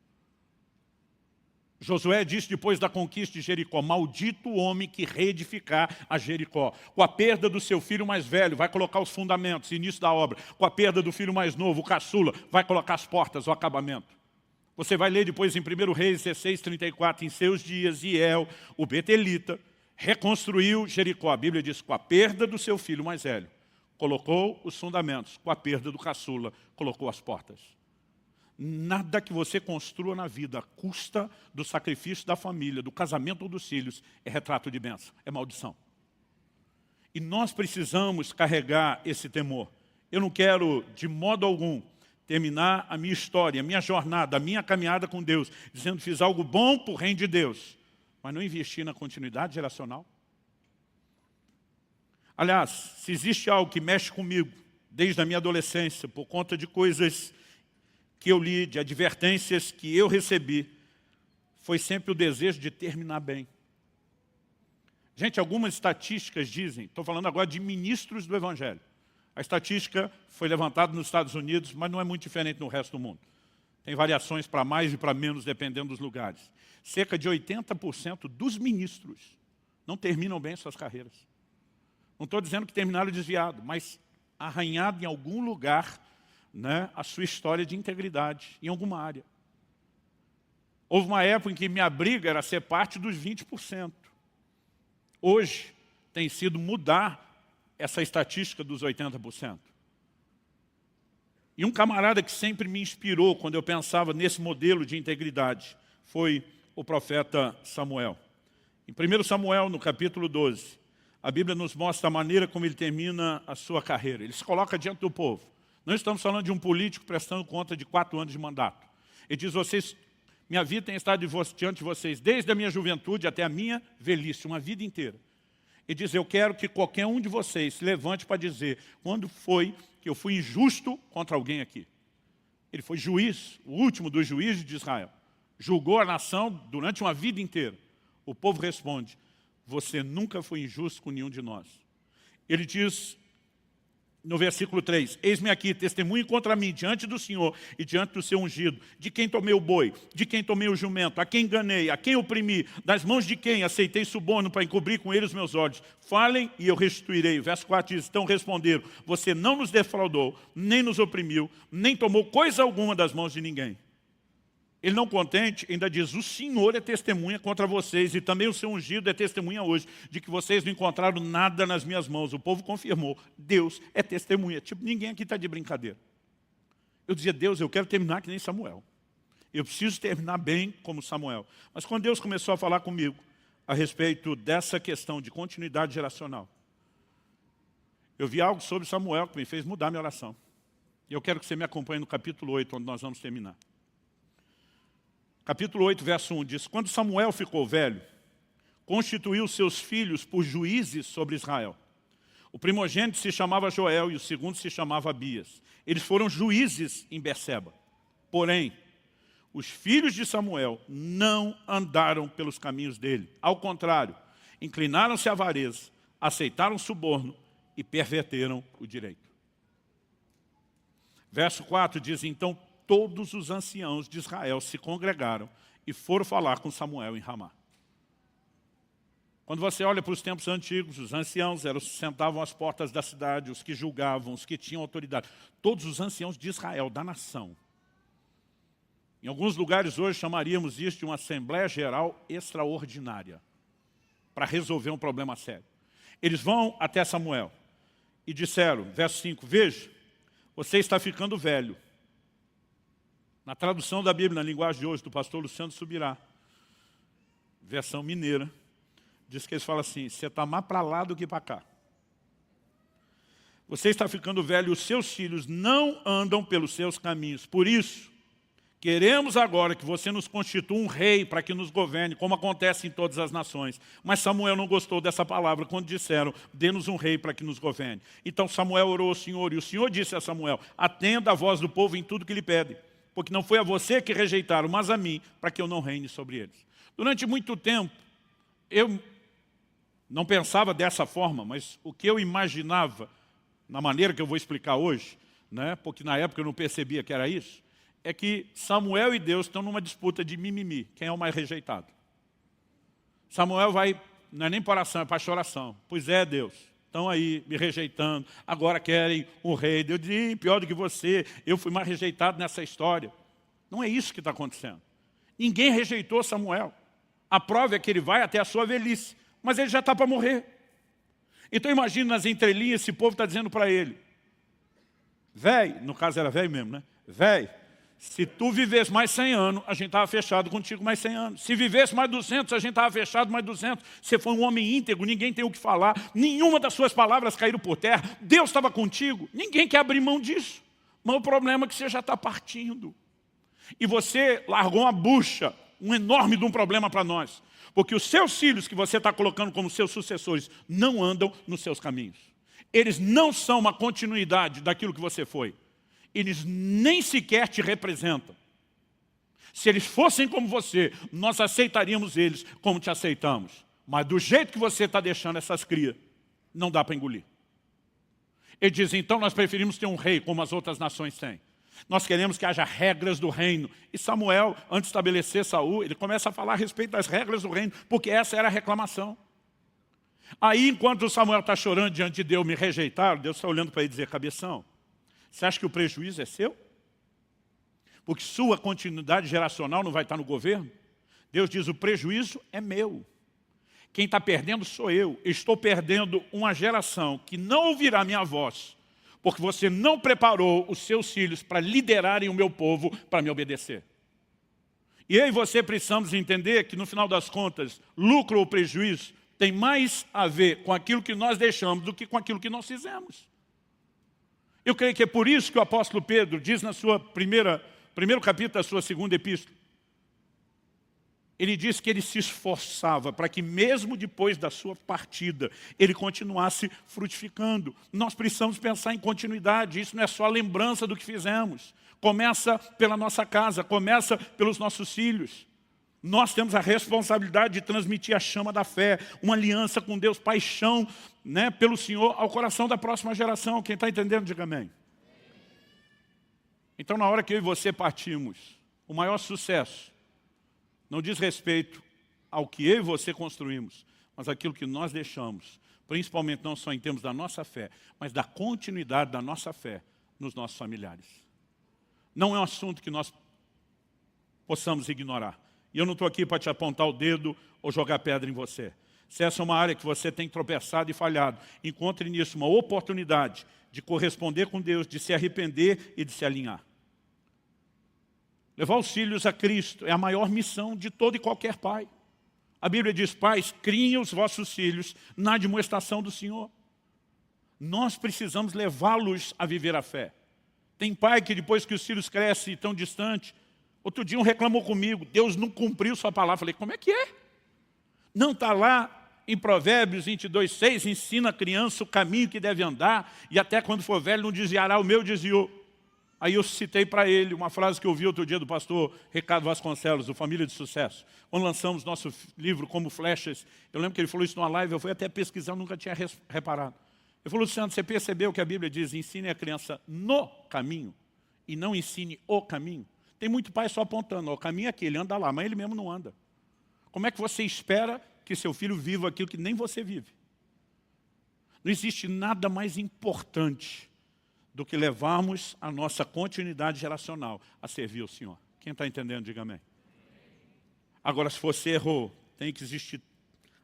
Josué disse depois da conquista de Jericó, maldito o homem que reedificar a Jericó. Com a perda do seu filho mais velho, vai colocar os fundamentos, início da obra. Com a perda do filho mais novo, o caçula, vai colocar as portas, o acabamento. Você vai ler depois em 1 Reis 16:34, em seus dias, Iel, o betelita, reconstruiu Jericó. A Bíblia diz, com a perda do seu filho mais velho, colocou os fundamentos. Com a perda do caçula, colocou as portas. Nada que você construa na vida à custa do sacrifício da família, do casamento ou dos filhos, é retrato de bênção, é maldição. E nós precisamos carregar esse temor. Eu não quero, de modo algum, terminar a minha história, a minha jornada, a minha caminhada com Deus, dizendo que fiz algo bom para o reino de Deus, mas não investir na continuidade geracional. Aliás, se existe algo que mexe comigo, desde a minha adolescência, por conta de coisas que eu li, de advertências que eu recebi, foi sempre o desejo de terminar bem. Gente, algumas estatísticas dizem, estou falando agora de ministros do Evangelho. A estatística foi levantada nos Estados Unidos, mas não é muito diferente no resto do mundo. Tem variações para mais e para menos, dependendo dos lugares. Cerca de 80% dos ministros não terminam bem suas carreiras. Não estou dizendo que terminaram desviado, mas arranhado em algum lugar, né, a sua história de integridade, em alguma área. Houve uma época em que minha briga era ser parte dos 20%. Hoje tem sido mudar essa estatística dos 80%. E um camarada que sempre me inspirou quando eu pensava nesse modelo de integridade foi o profeta Samuel. Em 1 Samuel, no capítulo 12, a Bíblia nos mostra a maneira como ele termina a sua carreira. Ele se coloca diante do povo. Não estamos falando de um político prestando conta de 4 anos de mandato. Ele diz, minha vida tem estado diante de vocês desde a minha juventude até a minha velhice, uma vida inteira. Ele diz, eu quero que qualquer um de vocês se levante para dizer quando foi que eu fui injusto contra alguém aqui. Ele foi juiz, o último dos juízes de Israel. Julgou a nação durante uma vida inteira. O povo responde, você nunca foi injusto com nenhum de nós. Ele diz, no versículo 3, eis-me aqui, testemunhe contra mim, diante do Senhor e diante do seu ungido, de quem tomei o boi, de quem tomei o jumento, a quem enganei, a quem oprimi, das mãos de quem aceitei suborno para encobrir com ele os meus olhos. Falem e eu restituirei. Verso 4 diz, então responderam, você não nos defraudou, nem nos oprimiu, nem tomou coisa alguma das mãos de ninguém. Ele não contente, ainda diz, o Senhor é testemunha contra vocês e também o seu ungido é testemunha hoje de que vocês não encontraram nada nas minhas mãos. O povo confirmou, Deus é testemunha. Tipo, ninguém aqui está de brincadeira. Eu dizia, Deus, eu quero terminar que nem Samuel. Eu preciso terminar bem como Samuel. Mas quando Deus começou a falar comigo a respeito dessa questão de continuidade geracional, eu vi algo sobre Samuel que me fez mudar minha oração. E eu quero que você me acompanhe no capítulo 8, onde nós vamos terminar. Capítulo 8, verso 1 diz, quando Samuel ficou velho, constituiu seus filhos por juízes sobre Israel. O primogênito se chamava Joel e o segundo se chamava Abias. Eles foram juízes em Berseba. Porém, os filhos de Samuel não andaram pelos caminhos dele. Ao contrário, inclinaram-se à avareza, aceitaram suborno e perverteram o direito. Verso 4 diz, então, todos os anciãos de Israel se congregaram e foram falar com Samuel em Ramá. Quando você olha para os tempos antigos, os anciãos sentavam às portas da cidade, os que julgavam, os que tinham autoridade. Todos os anciãos de Israel, da nação. Em alguns lugares hoje chamaríamos isso de uma Assembleia Geral Extraordinária, para resolver um problema sério. Eles vão até Samuel e disseram, verso 5, veja, você está ficando velho. Na tradução da Bíblia, na linguagem de hoje, do pastor Luciano Subirá, versão mineira, diz que eles falam assim, você está mais para lá do que para cá. Você está ficando velho e os seus filhos não andam pelos seus caminhos. Por isso, queremos agora que você nos constitua um rei para que nos governe, como acontece em todas as nações. Mas Samuel não gostou dessa palavra quando disseram, dê-nos um rei para que nos governe. Então Samuel orou ao Senhor, e o Senhor disse a Samuel, atenda a voz do povo em tudo que lhe pede, porque não foi a você que rejeitaram, mas a mim, para que eu não reine sobre eles. Durante muito tempo, eu não pensava dessa forma, mas o que eu imaginava, na maneira que eu vou explicar hoje, né, porque na época eu não percebia que era isso, é que Samuel e Deus estão numa disputa de mimimi, quem é o mais rejeitado. Samuel vai, não é nem para oração, é para choração. Pois é, Deus, estão aí me rejeitando, agora querem um rei. Deus diz, pior do que você, eu fui mais rejeitado nessa história. Não é isso que está acontecendo. Ninguém rejeitou Samuel. A prova é que ele vai até a sua velhice, mas ele já está para morrer. Então imagina nas entrelinhas, esse povo está dizendo para ele, véi, no caso era velho mesmo, né? Véi, se tu vivesse mais 100 anos, a gente estava fechado contigo mais 100 anos. Se vivesse mais 200, a gente estava fechado mais 200. Você foi um homem íntegro, ninguém tem o que falar. Nenhuma das suas palavras caíram por terra. Deus estava contigo. Ninguém quer abrir mão disso. Mas o problema é que você já está partindo. E você largou uma bucha, um enorme de um problema para nós. Porque os seus filhos que você está colocando como seus sucessores não andam nos seus caminhos. Eles não são uma continuidade daquilo que você foi. Eles nem sequer te representam. Se eles fossem como você, nós aceitaríamos eles como te aceitamos. Mas do jeito que você está deixando essas crias, não dá para engolir. Ele diz, então nós preferimos ter um rei como as outras nações têm. Nós queremos que haja regras do reino. E Samuel, antes de estabelecer Saul, ele começa a falar a respeito das regras do reino, porque essa era a reclamação. Aí, enquanto Samuel está chorando diante de Deus, me rejeitaram, Deus está olhando para ele e dizer, cabeção, você acha que o prejuízo é seu? Porque sua continuidade geracional não vai estar no governo? Deus diz, o prejuízo é meu. Quem está perdendo sou eu. Estou perdendo uma geração que não ouvirá minha voz, porque você não preparou os seus filhos para liderarem o meu povo para me obedecer. E eu e você precisamos entender que, no final das contas, lucro ou prejuízo tem mais a ver com aquilo que nós deixamos do que com aquilo que nós fizemos. Eu creio que é por isso que o apóstolo Pedro diz na sua primeiro capítulo da sua segunda epístola, ele diz que ele se esforçava para que mesmo depois da sua partida, ele continuasse frutificando. Nós precisamos pensar em continuidade, isso não é só lembrança do que fizemos. Começa pela nossa casa, começa pelos nossos filhos. Nós temos a responsabilidade de transmitir a chama da fé, uma aliança com Deus, paixão, né, pelo Senhor ao coração da próxima geração. Quem está entendendo, diga amém. Então, na hora que eu e você partimos, o maior sucesso não diz respeito ao que eu e você construímos, mas aquilo que nós deixamos, principalmente não só em termos da nossa fé, mas da continuidade da nossa fé nos nossos familiares. Não é um assunto que nós possamos ignorar. E eu não estou aqui para te apontar o dedo ou jogar pedra em você. Se essa é uma área que você tem tropeçado e falhado, encontre nisso uma oportunidade de corresponder com Deus, de se arrepender e de se alinhar. Levar os filhos a Cristo é a maior missão de todo e qualquer pai. A Bíblia diz, pais, criem os vossos filhos na admoestação do Senhor. Nós precisamos levá-los a viver a fé. Tem pai que depois que os filhos crescem e estão distantes, outro dia um reclamou comigo, Deus não cumpriu sua palavra. Falei, como é que é? Não está lá em Provérbios 22:6, ensina a criança o caminho que deve andar, e até quando for velho não desviará, o meu desviou. Aí eu citei para ele uma frase que eu ouvi outro dia do pastor Ricardo Vasconcelos, do Família de Sucesso. Quando lançamos nosso livro Como Flechas, eu lembro que ele falou isso numa live, eu fui até pesquisar, eu nunca tinha reparado. Ele falou, Luciano, você percebeu que a Bíblia diz, ensine a criança no caminho, e não ensine o caminho? Tem muito pai só apontando, o caminho é aqui, ele anda lá, mas ele mesmo não anda. Como é que você espera que seu filho viva aquilo que nem você vive? Não existe nada mais importante do que levarmos a nossa continuidade geracional a servir o Senhor. Quem está entendendo, diga amém. Agora, se você errou, tem que existir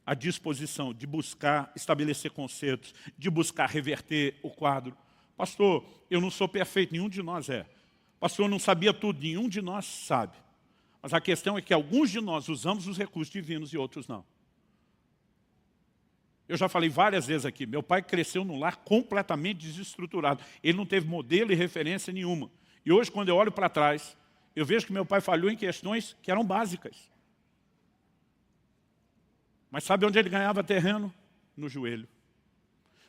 a disposição de buscar estabelecer consertos, de buscar reverter o quadro. Pastor, eu não sou perfeito, nenhum de nós é. Pastor, eu não sabia tudo, nenhum de nós sabe. Mas a questão é que alguns de nós usamos os recursos divinos e outros não. Eu já falei várias vezes aqui, meu pai cresceu num lar completamente desestruturado. Ele não teve modelo e referência nenhuma. E hoje, quando eu olho para trás, eu vejo que meu pai falhou em questões que eram básicas. Mas sabe onde ele ganhava terreno? No joelho.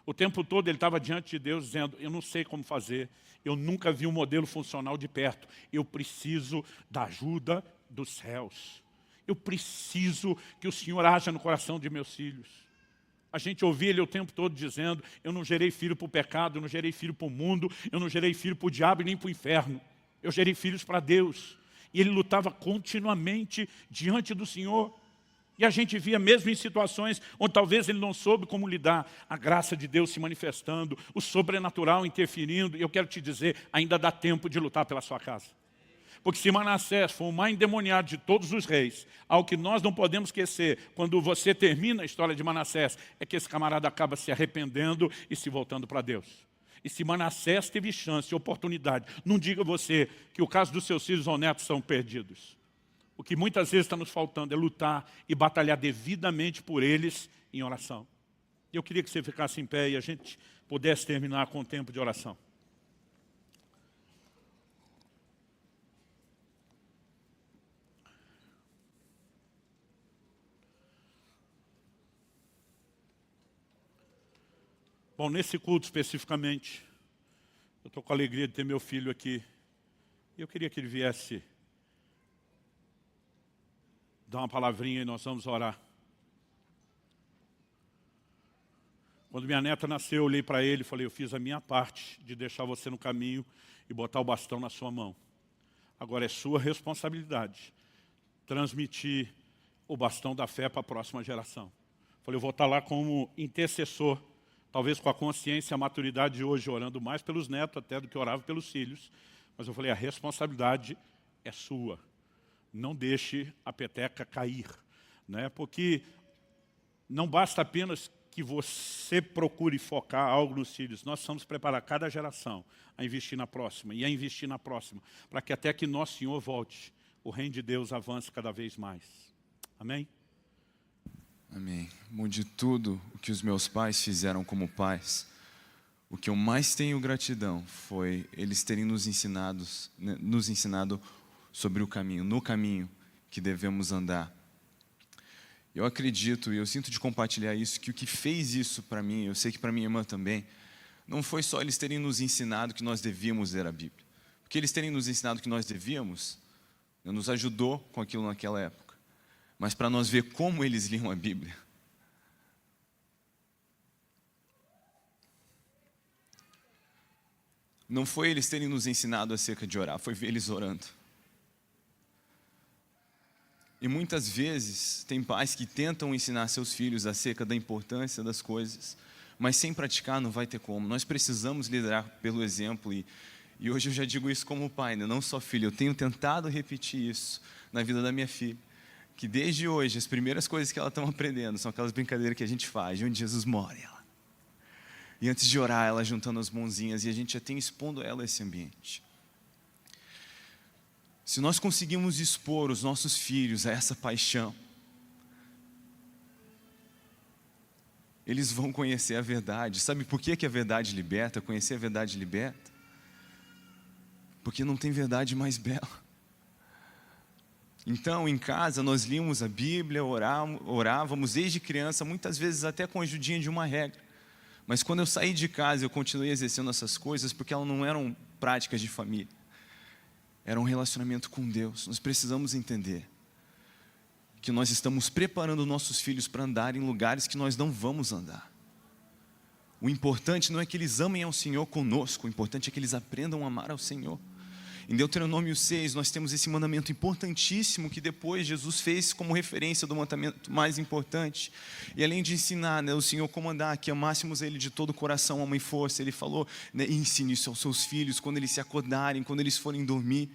O tempo todo ele estava diante de Deus dizendo, eu não sei como fazer, eu nunca vi um modelo funcional de perto, eu preciso da ajuda dos céus. Eu preciso que o Senhor haja no coração de meus filhos. A gente ouvia ele o tempo todo dizendo, eu não gerei filho para o pecado, eu não gerei filho para o mundo, eu não gerei filho para o diabo e nem para o inferno. Eu gerei filhos para Deus. E ele lutava continuamente diante do Senhor. E a gente via mesmo em situações onde talvez ele não soube como lidar, a graça de Deus se manifestando, o sobrenatural interferindo. E eu quero te dizer, ainda dá tempo de lutar pela sua casa. Porque se Manassés foi o mais endemoniado de todos os reis, algo que nós não podemos esquecer, quando você termina a história de Manassés, é que esse camarada acaba se arrependendo e se voltando para Deus. E se Manassés teve chance e oportunidade, não diga você que o caso dos seus filhos ou netos são perdidos. O que muitas vezes está nos faltando é lutar e batalhar devidamente por eles em oração. Eu queria que você ficasse em pé e a gente pudesse terminar com o tempo de oração. Bom, nesse culto especificamente, eu estou com a alegria de ter meu filho aqui. E eu queria que ele viesse dar uma palavrinha e nós vamos orar. Quando minha neta nasceu, eu olhei para ele e falei, eu fiz a minha parte de deixar você no caminho e botar o bastão na sua mão. Agora é sua responsabilidade transmitir o bastão da fé para a próxima geração. Falei, eu vou estar lá como intercessor, talvez com a consciência e a maturidade de hoje, orando mais pelos netos até do que orava pelos filhos. Mas eu falei, a responsabilidade é sua. Não deixe a peteca cair. Né? Porque não basta apenas que você procure focar algo nos filhos. Nós precisamos preparar cada geração a investir na próxima e a investir na próxima, para que até que nosso Senhor volte, o reino de Deus avance cada vez mais. Amém? Amém. Bom, de tudo o que os meus pais fizeram como pais, o que eu mais tenho gratidão foi eles terem nos ensinado sobre o caminho, no caminho que devemos andar. Eu acredito e eu sinto de compartilhar isso, que o que fez isso para mim, eu sei que para minha irmã também, não foi só eles terem nos ensinado que nós devíamos ler a Bíblia. Porque eles terem nos ensinado que nós devíamos, nos ajudou com aquilo naquela época. Mas para nós ver como eles liam a Bíblia. Não foi eles terem nos ensinado acerca de orar, foi ver eles orando. E muitas vezes tem pais que tentam ensinar seus filhos acerca da importância das coisas, mas sem praticar não vai ter como. Nós precisamos liderar pelo exemplo e hoje eu já digo isso como pai, né? Não só filho, eu tenho tentado repetir isso na vida da minha filha. Que desde hoje, as primeiras coisas que ela está aprendendo são aquelas brincadeiras que a gente faz, de onde Jesus mora. E antes de orar, ela juntando as mãozinhas, e a gente já tem expondo ela a esse ambiente. Se nós conseguimos expor os nossos filhos a essa paixão, eles vão conhecer a verdade. Sabe por que a verdade liberta? Conhecer a verdade liberta? Porque não tem verdade mais bela. Então, em casa, nós líamos a Bíblia, orávamos desde criança, muitas vezes até com a ajudinha de uma regra. Mas quando eu saí de casa, eu continuei exercendo essas coisas, porque elas não eram práticas de família. Era um relacionamento com Deus. Nós precisamos entender que nós estamos preparando nossos filhos para andar em lugares que nós não vamos andar. O importante não é que eles amem ao Senhor conosco, o importante é que eles aprendam a amar ao Senhor. Em Deuteronômio 6, nós temos esse mandamento importantíssimo que depois Jesus fez como referência do mandamento mais importante. E além de ensinar, né, o Senhor como andar, que amássemos Ele de todo o coração, alma e força, Ele falou, né, ensine isso aos seus filhos, quando eles se acordarem, quando eles forem dormir.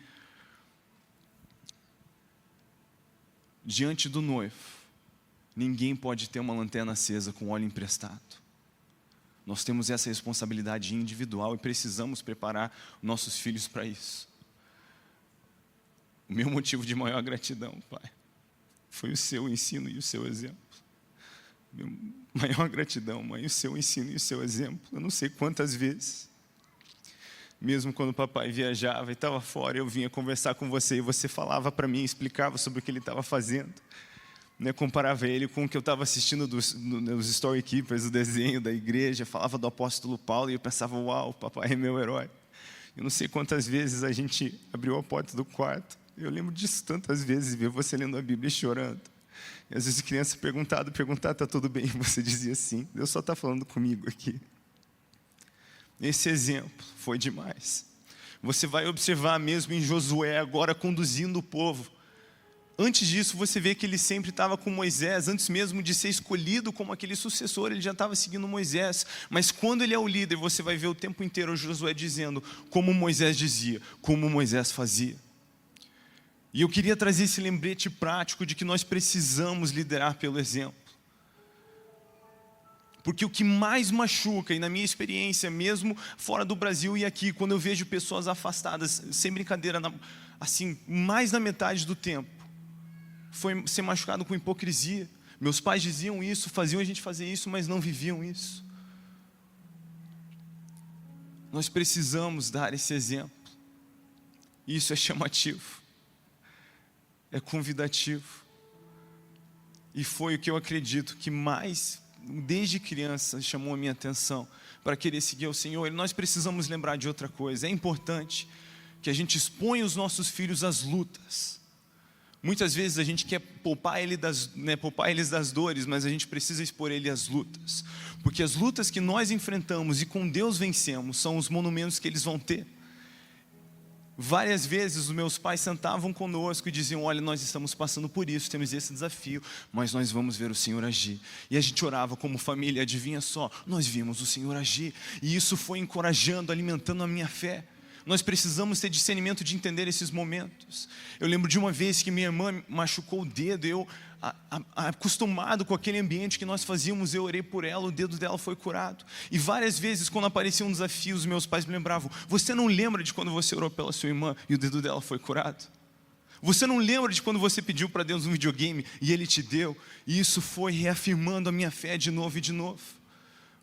Diante do noivo, ninguém pode ter uma lanterna acesa com óleo emprestado. Nós temos essa responsabilidade individual e precisamos preparar nossos filhos para isso. O meu motivo de maior gratidão, Pai, foi o seu ensino e o seu exemplo. Meu maior gratidão, Mãe, o seu ensino e o seu exemplo. Eu não sei quantas vezes, mesmo quando o papai viajava e estava fora, eu vinha conversar com você e você falava para mim, explicava sobre o que ele estava fazendo. Comparava ele com o que eu estava assistindo nos Storykeepers, o desenho da igreja, falava do apóstolo Paulo e eu pensava, uau, papai é meu herói. Eu não sei quantas vezes a gente abriu a porta do quarto. Eu lembro disso tantas vezes, ver você lendo a Bíblia e chorando. E às vezes criança perguntar, está tudo bem? E você dizia sim, Deus só está falando comigo aqui. Esse exemplo foi demais. Você vai observar mesmo em Josué, agora conduzindo o povo. Antes disso, você vê que ele sempre estava com Moisés, antes mesmo de ser escolhido como aquele sucessor, ele já estava seguindo Moisés. Mas quando ele é o líder, você vai ver o tempo inteiro Josué dizendo como Moisés dizia, como Moisés fazia. E eu queria trazer esse lembrete prático de que nós precisamos liderar pelo exemplo. Porque o que mais machuca, e na minha experiência, mesmo fora do Brasil e aqui, quando eu vejo pessoas afastadas, sem brincadeira, assim, mais da metade do tempo, foi ser machucado com hipocrisia. Meus pais diziam isso, faziam a gente fazer isso, mas não viviam isso. Nós precisamos dar esse exemplo. Isso é chamativo. É convidativo. E foi o que eu acredito que mais, desde criança, chamou a minha atenção para querer seguir ao Senhor. E nós precisamos lembrar de outra coisa. É importante que a gente exponha os nossos filhos às lutas. Muitas vezes a gente quer poupar eles das dores, mas a gente precisa expor ele às lutas. Porque as lutas que nós enfrentamos e com Deus vencemos são os monumentos que eles vão ter. Várias vezes os meus pais sentavam conosco e diziam, olha, nós estamos passando por isso, temos esse desafio, mas nós vamos ver o Senhor agir. E a gente orava como família, adivinha só, nós vimos o Senhor agir. E isso foi encorajando, alimentando a minha fé. Nós precisamos ter discernimento de entender esses momentos. Eu lembro de uma vez que minha irmã machucou o dedo, eu, acostumado com aquele ambiente que nós fazíamos, eu orei por ela, o dedo dela foi curado. E várias vezes, quando apareciam desafios, meus pais me lembravam, você não lembra de quando você orou pela sua irmã e o dedo dela foi curado? Você não lembra de quando você pediu para Deus um videogame e Ele te deu? E isso foi reafirmando a minha fé de novo e de novo.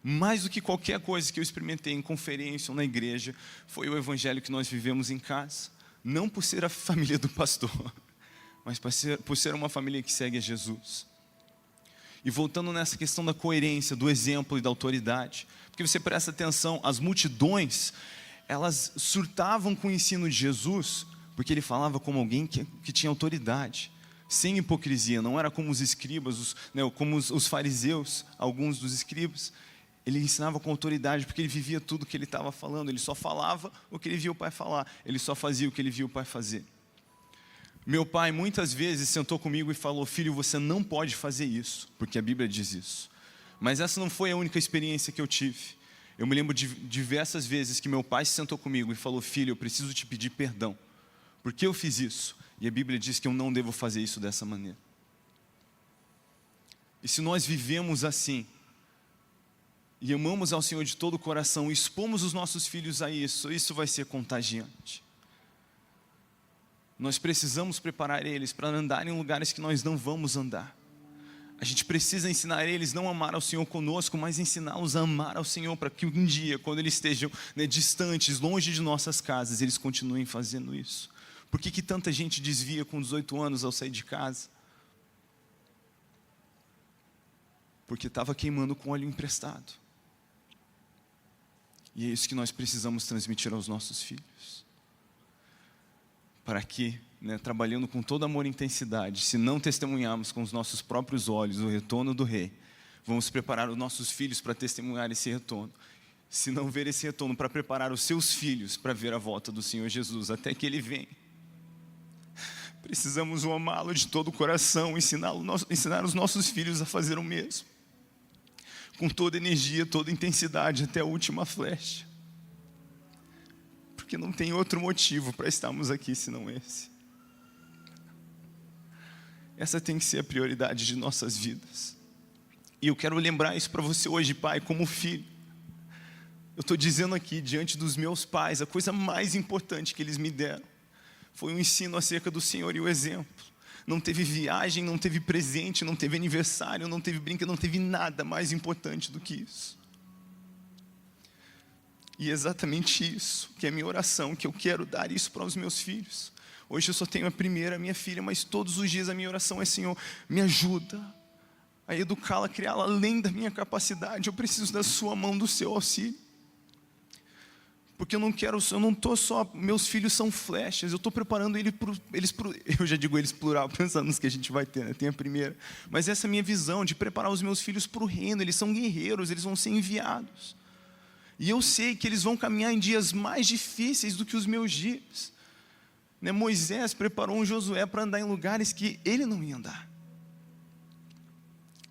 Mais do que qualquer coisa que eu experimentei em conferência ou na igreja, foi o evangelho que nós vivemos em casa. Não por ser a família do pastor, mas por ser uma família que segue a Jesus. E voltando nessa questão da coerência, do exemplo e da autoridade, porque você presta atenção, as multidões, elas surtavam com o ensino de Jesus, porque ele falava como alguém que tinha autoridade, sem hipocrisia, não era como os escribas, como os fariseus, alguns dos escribas. Ele ensinava com autoridade, porque ele vivia tudo o que ele estava falando. Ele só falava o que ele via o pai falar. Ele só fazia o que ele via o pai fazer. Meu pai muitas vezes sentou comigo e falou, filho, você não pode fazer isso, porque a Bíblia diz isso. Mas essa não foi a única experiência que eu tive. Eu me lembro de diversas vezes que meu pai se sentou comigo e falou, filho, eu preciso te pedir perdão. Por que eu fiz isso? E a Bíblia diz que eu não devo fazer isso dessa maneira. E se nós vivemos assim, e amamos ao Senhor de todo o coração, e expomos os nossos filhos a isso, isso vai ser contagiante. Nós precisamos preparar eles para andar em lugares que nós não vamos andar. A gente precisa ensinar eles não a amar ao Senhor conosco, mas ensiná-los a amar ao Senhor, para que um dia, quando eles estejam distantes, longe de nossas casas, eles continuem fazendo isso. Por que tanta gente desvia com 18 anos ao sair de casa? Porque estava queimando com óleo emprestado. E é isso que nós precisamos transmitir aos nossos filhos. Para que, trabalhando com todo amor e intensidade, se não testemunharmos com os nossos próprios olhos o retorno do Rei, vamos preparar os nossos filhos para testemunhar esse retorno. Se não ver esse retorno, para preparar os seus filhos para ver a volta do Senhor Jesus, até que Ele venha. Precisamos amá-lo de todo o coração, ensinar os nossos filhos a fazer o mesmo. Com toda energia, toda intensidade, até a última flecha. Porque não tem outro motivo para estarmos aqui senão esse. Essa tem que ser a prioridade de nossas vidas. E eu quero lembrar isso para você hoje, pai, como filho. Eu estou dizendo aqui, diante dos meus pais, a coisa mais importante que eles me deram Foi um ensino acerca do Senhor e o exemplo. Não teve viagem, não teve presente, não teve aniversário, não teve brinquedo, não teve nada mais importante do que isso. E é exatamente isso que é a minha oração, que eu quero dar isso para os meus filhos. Hoje eu só tenho a primeira, a minha filha, mas todos os dias a minha oração é: Senhor, me ajuda a educá-la, a criá-la além da minha capacidade. Eu preciso da sua mão, do seu auxílio. Porque eu não estou só, meus filhos são flechas, eu estou preparando eles, eu já digo eles plural, pensando nos que a gente vai ter, né? Tem a primeira. Mas essa é a minha visão, de preparar os meus filhos para o reino. Eles são guerreiros, eles vão ser enviados. E eu sei que eles vão caminhar em dias mais difíceis do que os meus dias. Né? Moisés preparou um Josué para andar em lugares que ele não ia andar.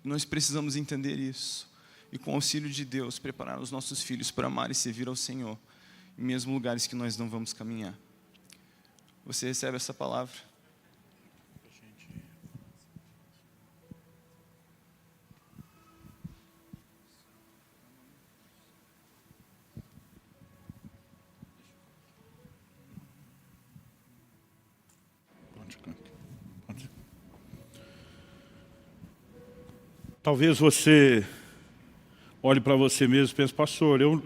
Nós precisamos entender isso. E com o auxílio de Deus, preparar os nossos filhos para amar e servir ao Senhor, em mesmo lugares que nós não vamos caminhar. Você recebe essa palavra? Talvez você olhe para você mesmo e pense: pastor, eu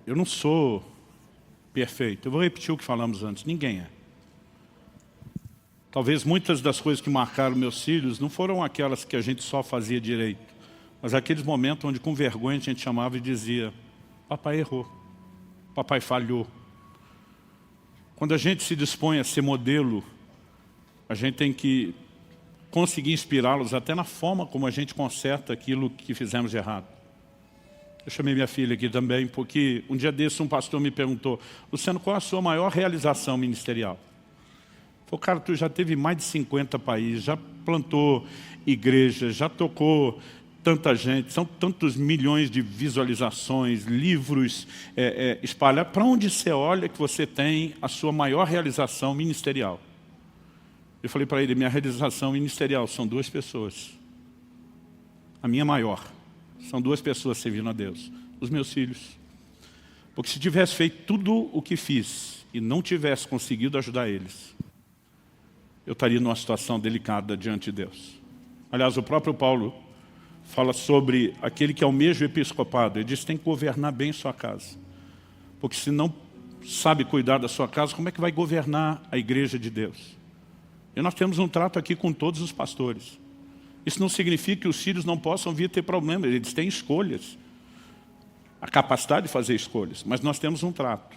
não sou perfeito. Eu vou repetir o que falamos antes: ninguém é. Talvez muitas das coisas que marcaram meus filhos não foram aquelas que a gente só fazia direito, mas aqueles momentos onde com vergonha a gente chamava e dizia: papai errou, papai falhou. Quando a gente se dispõe a ser modelo, a gente tem que conseguir inspirá-los até na forma como a gente conserta aquilo que fizemos de errado. Eu chamei minha filha aqui também, porque um dia desse um pastor me perguntou: Luciano, qual é a sua maior realização ministerial? Eu falei: cara, tu já teve mais de 50 países, já plantou igrejas, já tocou tanta gente, são tantos milhões de visualizações, livros espalhados. Para onde você olha que você tem a sua maior realização ministerial? Eu falei para ele: minha realização ministerial são 2 pessoas. A minha maior são 2 pessoas servindo a Deus: os meus filhos. Porque se tivesse feito tudo o que fiz e não tivesse conseguido ajudar eles, eu estaria numa situação delicada diante de Deus. Aliás, o próprio Paulo fala sobre aquele que almeja o episcopado. Ele diz: tem que governar bem sua casa. Porque se não sabe cuidar da sua casa, como é que vai governar a igreja de Deus? E nós temos um trato aqui com todos os pastores. Isso não significa que os filhos não possam vir a ter problemas. Eles têm escolhas, a capacidade de fazer escolhas. Mas nós temos um trato.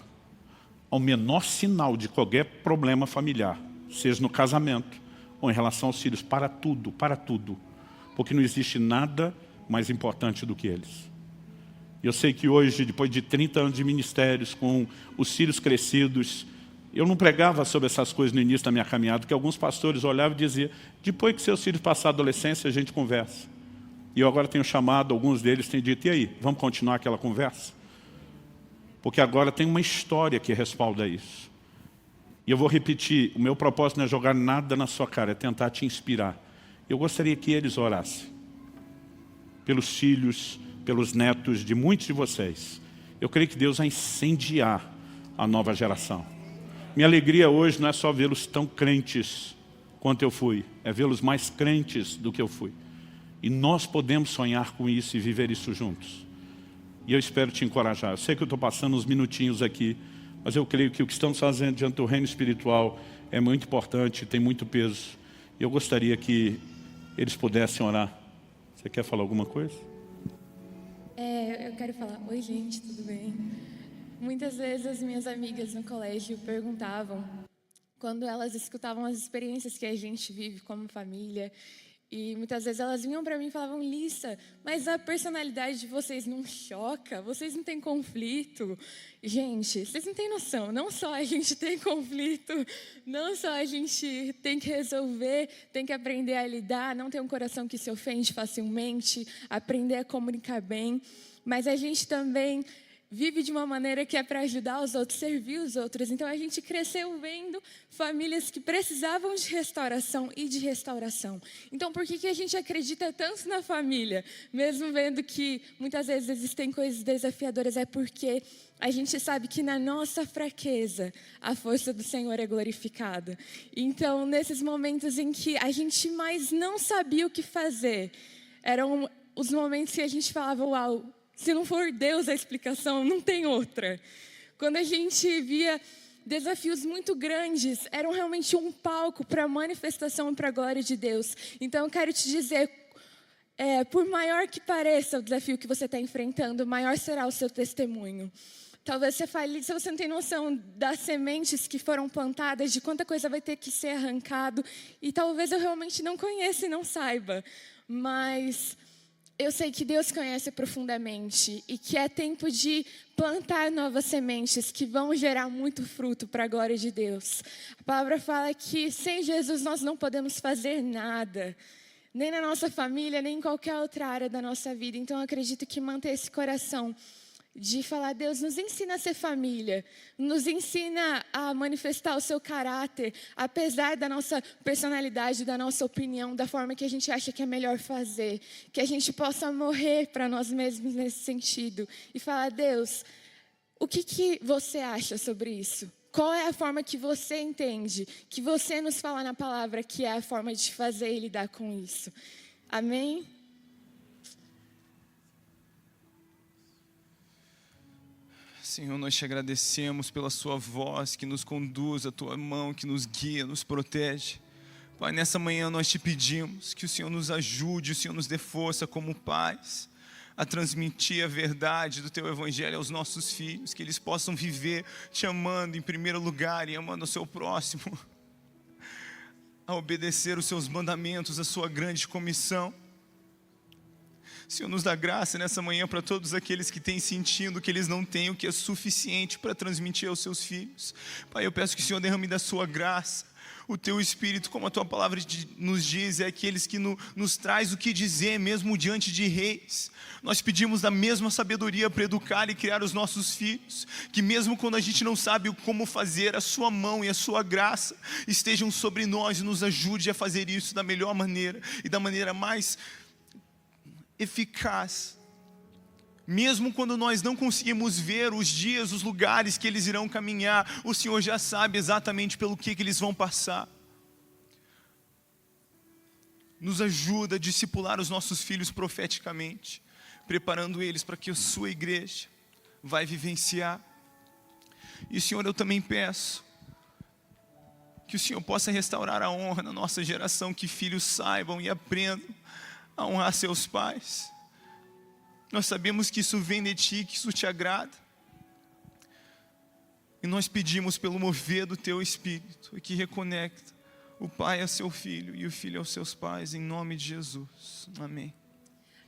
Ao menor sinal de qualquer problema familiar, seja no casamento ou em relação aos filhos, para tudo. Porque não existe nada mais importante do que eles. E eu sei que hoje, depois de 30 anos de ministérios, com os filhos crescidos, eu não pregava sobre essas coisas no início da minha caminhada, porque alguns pastores olhavam e diziam: depois que seus filhos passaram a adolescência, a gente conversa. E eu agora tenho chamado, alguns deles têm dito: e aí, vamos continuar aquela conversa? Porque agora tem uma história que respalda isso. E eu vou repetir: o meu propósito não é jogar nada na sua cara, é tentar te inspirar. Eu gostaria que eles orassem pelos filhos, pelos netos de muitos de vocês. Eu creio que Deus vai incendiar a nova geração. Minha alegria hoje não é só vê-los tão crentes quanto eu fui, é vê-los mais crentes do que eu fui. E nós podemos sonhar com isso e viver isso juntos. E eu espero te encorajar. Eu sei que eu estou passando uns minutinhos aqui, mas eu creio que o que estamos fazendo diante do reino espiritual é muito importante, tem muito peso. E eu gostaria que eles pudessem orar. Você quer falar alguma coisa? Eu quero falar: oi gente, tudo bem? Muitas vezes as minhas amigas no colégio perguntavam, quando elas escutavam as experiências que a gente vive como família, e muitas vezes elas vinham para mim e falavam: Lissa, mas a personalidade de vocês não choca? Vocês não têm conflito? Gente, vocês não têm noção, não só a gente tem conflito, não só a gente tem que resolver, tem que aprender a lidar, não ter um coração que se ofende facilmente, aprender a comunicar bem, mas a gente também vive de uma maneira que é para ajudar os outros, servir os outros. Então a gente cresceu vendo famílias que precisavam de restauração e de restauração. Então por que a gente acredita tanto na família? Mesmo vendo que muitas vezes existem coisas desafiadoras, é porque a gente sabe que na nossa fraqueza a força do Senhor é glorificada. Então nesses momentos em que a gente mais não sabia o que fazer, eram os momentos que a gente falava, uau, se não for Deus a explicação, não tem outra. Quando a gente via desafios muito grandes, eram realmente um palco para a manifestação e para a glória de Deus. Então eu quero te dizer, por maior que pareça o desafio que você está enfrentando, maior será o seu testemunho. Talvez você fale, se você não tem noção das sementes que foram plantadas, de quanta coisa vai ter que ser arrancado, e talvez eu realmente não conheça e não saiba, mas eu sei que Deus conhece profundamente e que é tempo de plantar novas sementes que vão gerar muito fruto para a glória de Deus. A palavra fala que sem Jesus nós não podemos fazer nada, nem na nossa família, nem em qualquer outra área da nossa vida. Então eu acredito que manter esse coração de falar, Deus, nos ensina a ser família, nos ensina a manifestar o seu caráter, apesar da nossa personalidade, da nossa opinião, da forma que a gente acha que é melhor fazer, que a gente possa morrer para nós mesmos nesse sentido e falar, Deus, o que você acha sobre isso? Qual é a forma que você entende, que você nos fala na palavra que é a forma de fazer e lidar com isso? Amém? Senhor, nós te agradecemos pela sua voz que nos conduz, a tua mão que nos guia, nos protege. Pai, nessa manhã nós te pedimos que o Senhor nos ajude, o Senhor nos dê força como pais, a transmitir a verdade do teu evangelho aos nossos filhos, que eles possam viver te amando em primeiro lugar e amando o seu próximo, a obedecer os seus mandamentos, a sua grande comissão. Senhor, nos dá graça nessa manhã para todos aqueles que têm sentido que eles não têm o que é suficiente para transmitir aos seus filhos. Pai, eu peço que o Senhor derrame da sua graça, o teu Espírito, como a tua palavra nos diz, é aqueles que nos traz o que dizer, mesmo diante de reis. Nós pedimos da mesma sabedoria para educar e criar os nossos filhos, que mesmo quando a gente não sabe como fazer, a sua mão e a sua graça estejam sobre nós e nos ajude a fazer isso da melhor maneira e da maneira mais eficaz, mesmo quando nós não conseguimos ver os dias, os lugares que eles irão caminhar, o Senhor já sabe exatamente pelo que eles vão passar. Nos ajuda a discipular os nossos filhos profeticamente, preparando eles para que a sua igreja vai vivenciar. E Senhor, eu também peço que o Senhor possa restaurar a honra na nossa geração, que filhos saibam e aprendam a honrar seus pais. Nós sabemos que isso vem de ti, que isso te agrada. E nós pedimos pelo mover do teu Espírito, que reconecta o pai a seu filho e o filho aos seus pais, em nome de Jesus. Amém.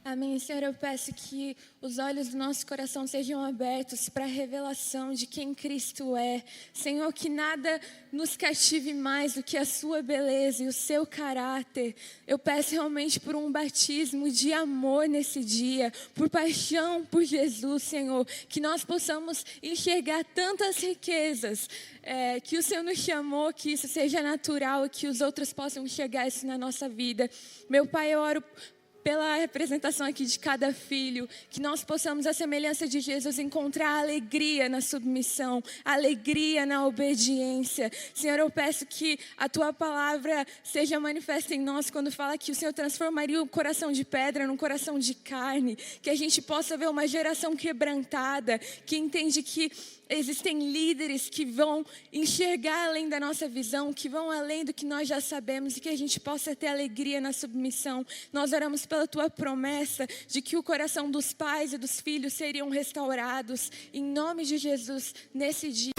Amém. Senhor, eu peço que os olhos do nosso coração sejam abertos para a revelação de quem Cristo é. Senhor, que nada nos cative mais do que a sua beleza e o seu caráter. Eu peço realmente por um batismo de amor nesse dia, por paixão por Jesus, Senhor, que nós possamos enxergar tantas riquezas, que o Senhor nos chamou, que isso seja natural e que os outros possam enxergar isso na nossa vida. Meu Pai, eu oro pela representação aqui de cada filho, que nós possamos, à semelhança de Jesus, encontrar alegria na submissão, alegria na obediência. Senhor, eu peço que a tua palavra seja manifesta em nós quando fala que o Senhor transformaria o coração de pedra num coração de carne, que a gente possa ver uma geração quebrantada, que entende que existem líderes que vão enxergar além da nossa visão, que vão além do que nós já sabemos, e que a gente possa ter alegria na submissão. Nós oramos pela tua promessa de que o coração dos pais e dos filhos seriam restaurados, em nome de Jesus, nesse dia.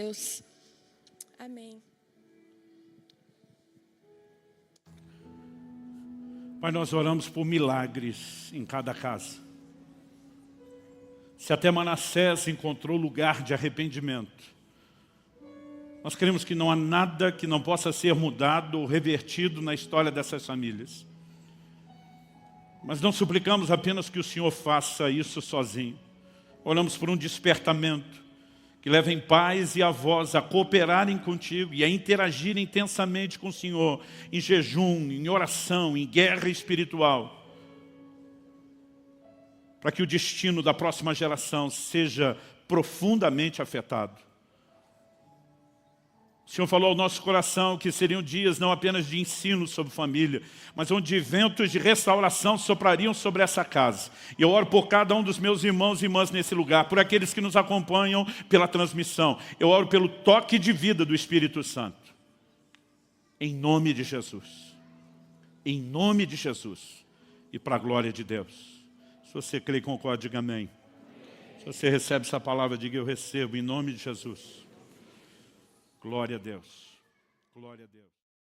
Deus. Amém. Pai, nós oramos por milagres em cada casa. Se até Manassés encontrou lugar de arrependimento, nós cremos que não há nada que não possa ser mudado ou revertido na história dessas famílias. Mas não suplicamos apenas que o Senhor faça isso sozinho. Oramos por um despertamento que levem pais e avós a cooperarem contigo e a interagir intensamente com o Senhor, em jejum, em oração, em guerra espiritual, para que o destino da próxima geração seja profundamente afetado. O Senhor falou ao nosso coração que seriam dias não apenas de ensino sobre família, mas onde ventos de restauração soprariam sobre essa casa. E eu oro por cada um dos meus irmãos e irmãs nesse lugar, por aqueles que nos acompanham pela transmissão. Eu oro pelo toque de vida do Espírito Santo. Em nome de Jesus. Em nome de Jesus. E para a glória de Deus. Se você crê e concorda, diga amém. Se você recebe essa palavra, diga eu recebo, em nome de Jesus. Glória a Deus. Glória a Deus.